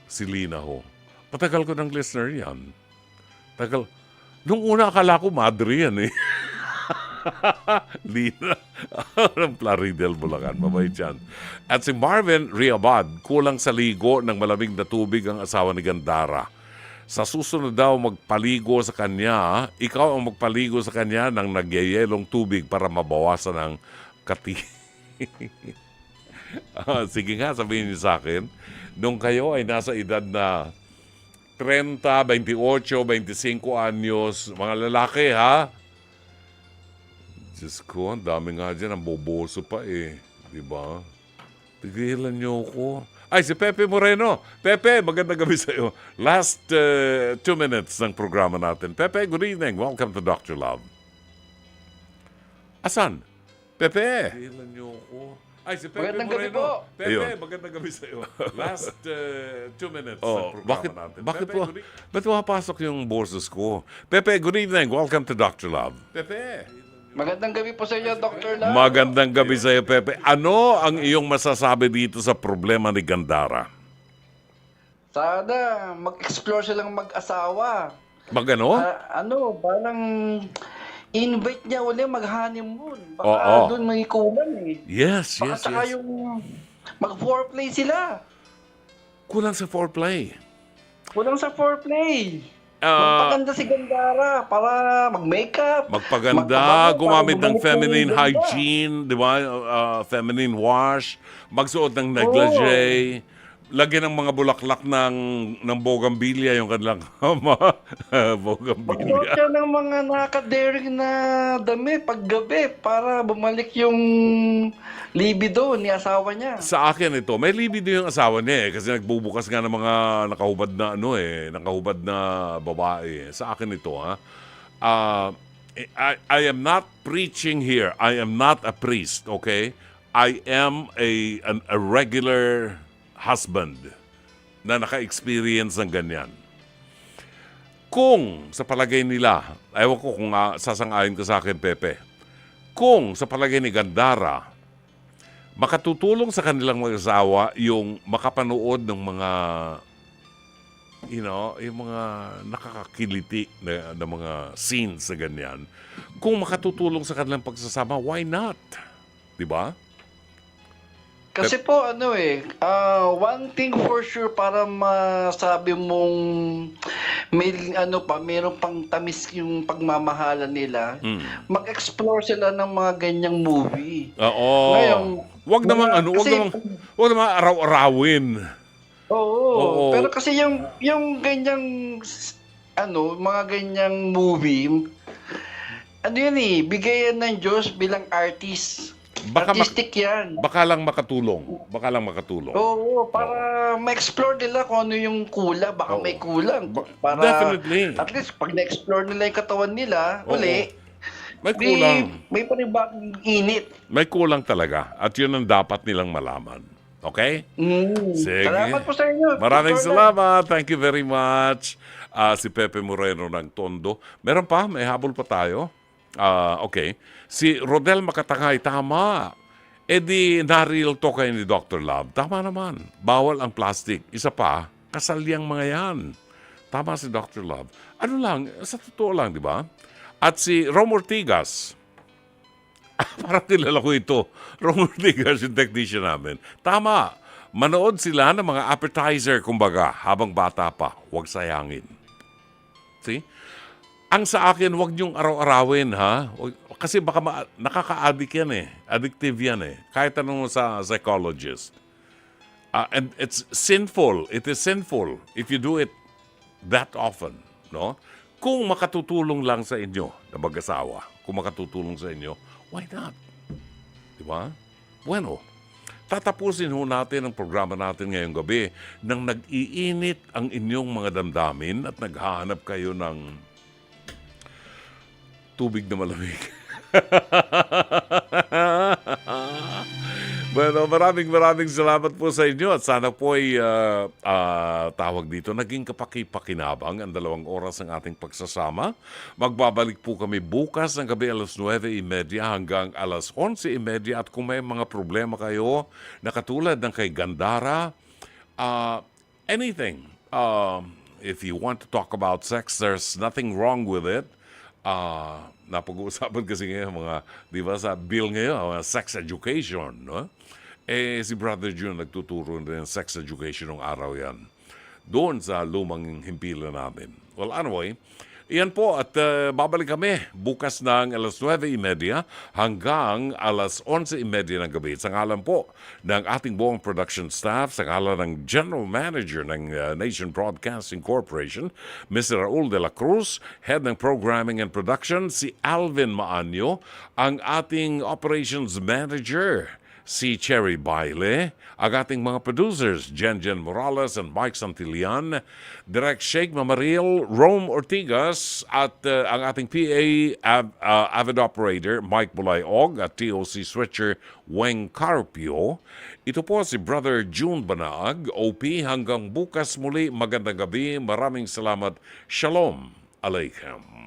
Si Lina ho. Matagal ko ng listener yan. Tagal. Nung una akala ko madre yan eh. Lina ng Plaridel, Bulacan. Mabait yan. At si Marvin Riabad, kulang sa ligo ng malamig na tubig ang asawa ni Gandara. Sa susunod daw magpaligo sa kanya, ikaw ang magpaligo sa kanya ng nagyayelong tubig para mabawasan ang kati. Sige nga, sabihin niyo sa akin, nung kayo ay nasa edad na 30, 28, 25 anyos, mga lalaki ha, Diyos ko, ang dami nga dyan, ang boboso pa eh. Diba? Tigilan niyo ko. Ay, si Pepe Moreno. Pepe, magandang gabi sa'yo. Last 2 minutes ng programa natin. Pepe, good evening. Welcome to Dr. Love. Asan? Pepe. Tigilan niyo ko. Ay, si Pepe Magandang Moreno. gabi po. Pepe, Ayun. magandang gabi sa'yo. Last 2 minutes ng Oh, programa natin. bakit Pepe, po? Ba't pumapasok yung boses ko? Pepe, good evening. Welcome to Dr. Love. Pepe. Magandang gabi po sa inyo, Dr. Love. Magandang gabi sa iyo, Pepe. Ano ang iyong masasabi dito sa problema ni Gandara? Sana mag-explore silang mag-asawa. Magano? Parang invite niya uli mag-honeymoon. Baka Oo. doon may kulang eh. Yes, Baka yes, saka yes. yung mag-foreplay sila. Kulang sa foreplay. Kulang sa foreplay. Ah, Magpaganda si Gandara para mag-makeup. magpaganda, magpabango, gumamit para ng bumalik feminine yung ganda. hygiene, di ba? Feminine wash, magsuot ng negligee, lagyan ng mga bulaklak ng bougainvillea yung kanilang Magsuot bougainvillea. siya ng mga nakaka-daring na dami paggabi para bumalik yung libido ni asawa niya. Sa akin ito, may libido yung asawa niya eh, kasi nagbubukas nga ng mga nakahubad na nakahubad na babae. Sa akin ito I am not preaching here. I am not a priest, okay? I am a regular husband na naka-experience ng ganyan. Kung sa palagay nila, ewan ko kung sasang-ayon ka sa akin, Pepe, kung sa palagay ni Gandara, makatutulong sa kanilang mag-asawa yung makapanood ng mga yung mga nakakakiliti na mga scenes na ganyan. Kung makatutulong sa kanilang pagsasama, why not? Diba? Kasi po one thing for sure para masabi mong meron pang tamis yung pagmamahalan nila, mag-explore sila ng mga ganyang movie. Oo. Ngayon, wag namang wag namang araw-arawin. Oo. Pero kasi yung ganyang mga ganyang movie, bigayan ng Diyos bilang artist. Artistic yan. Baka lang makatulong. Oo, para ma-explore nila kung ano yung kulang. Baka may kulang. Para, Definitely. At least, pag na-explore nila yung katawan nila, uli, May kulang. may panibagong init. May kulang talaga. At yun ang dapat nilang malaman. Okay? Sige. Salamat po sa inyo. Maraming Dr. salamat. Thank you very much. Si Pepe Moreno ng Tondo. Meron pa? May habol pa tayo? Okay. Si Rodel Makatangay, tama. Di na-real talk kayo ni Dr. Love. Tama naman. Bawal ang plastic. Isa pa, kasalyang mga yan. Tama si Dr. Love. Ano lang, sa totoo lang, di ba? At si Rom Ortigas, parang kilala ko ito. Rom Ortigas, yung technician namin. Tama, manood sila ng mga appetizer, kumbaga, habang bata pa. Huwag sayangin. See? Ang sa akin, huwag niyong araw-arawin, ha? Kasi baka nakaka-addict yan eh. Addictive yan eh. Kahit tanong mo sa psychologist. And it's sinful. It is sinful if you do it that often, no? Kung makatutulong lang sa inyo na mag-asawa, kung makatutulong sa inyo, why not? Di ba? Bueno, tatapusin ho natin ang programa natin ngayong gabi nang nag-iinit ang inyong mga damdamin at naghahanap kayo ng tubig na malamig. Bueno, maraming salamat po sa inyo at sana po ay tawag dito. Naging kapaki-pakinabang ang 2 oras ng ating pagsasama. Magbabalik po kami bukas ng gabi alas 9:30 hanggang alas 11:30 at kung may mga problema kayo na katulad ng kay Gandara, anything. If you want to talk about sex, there's nothing wrong with it. Napag-uusapan kasi ngayon mga, di ba, sa bill ngayon, sex education, no? Si Brother June nagtuturo din ng sex education ng araw yan. Doon sa lumang himpilan namin. Well, anyway, iyan po at babalik kami bukas ng alas 9:30 hanggang alas 11:30 ng gabi. Sa ngalan po ng ating buong production staff, sa ngalan ng General Manager ng Nation Broadcasting Corporation, Mr. Raul de la Cruz, Head ng Programming and Production, si Alvin Maanyo, ang ating Operations Manager, si Cherry Baile, ang ating mga producers, Jen Morales and Mike Santillan, Direct Sheikh Mamaril, Rome Ortigas, at ang ating PA Avid Operator, Mike Bulayog, at TOC Switcher, Weng Carpio. Ito po si Brother June Banaag, OP. Hanggang bukas muli, magandang gabi. Maraming salamat. Shalom Aleichem.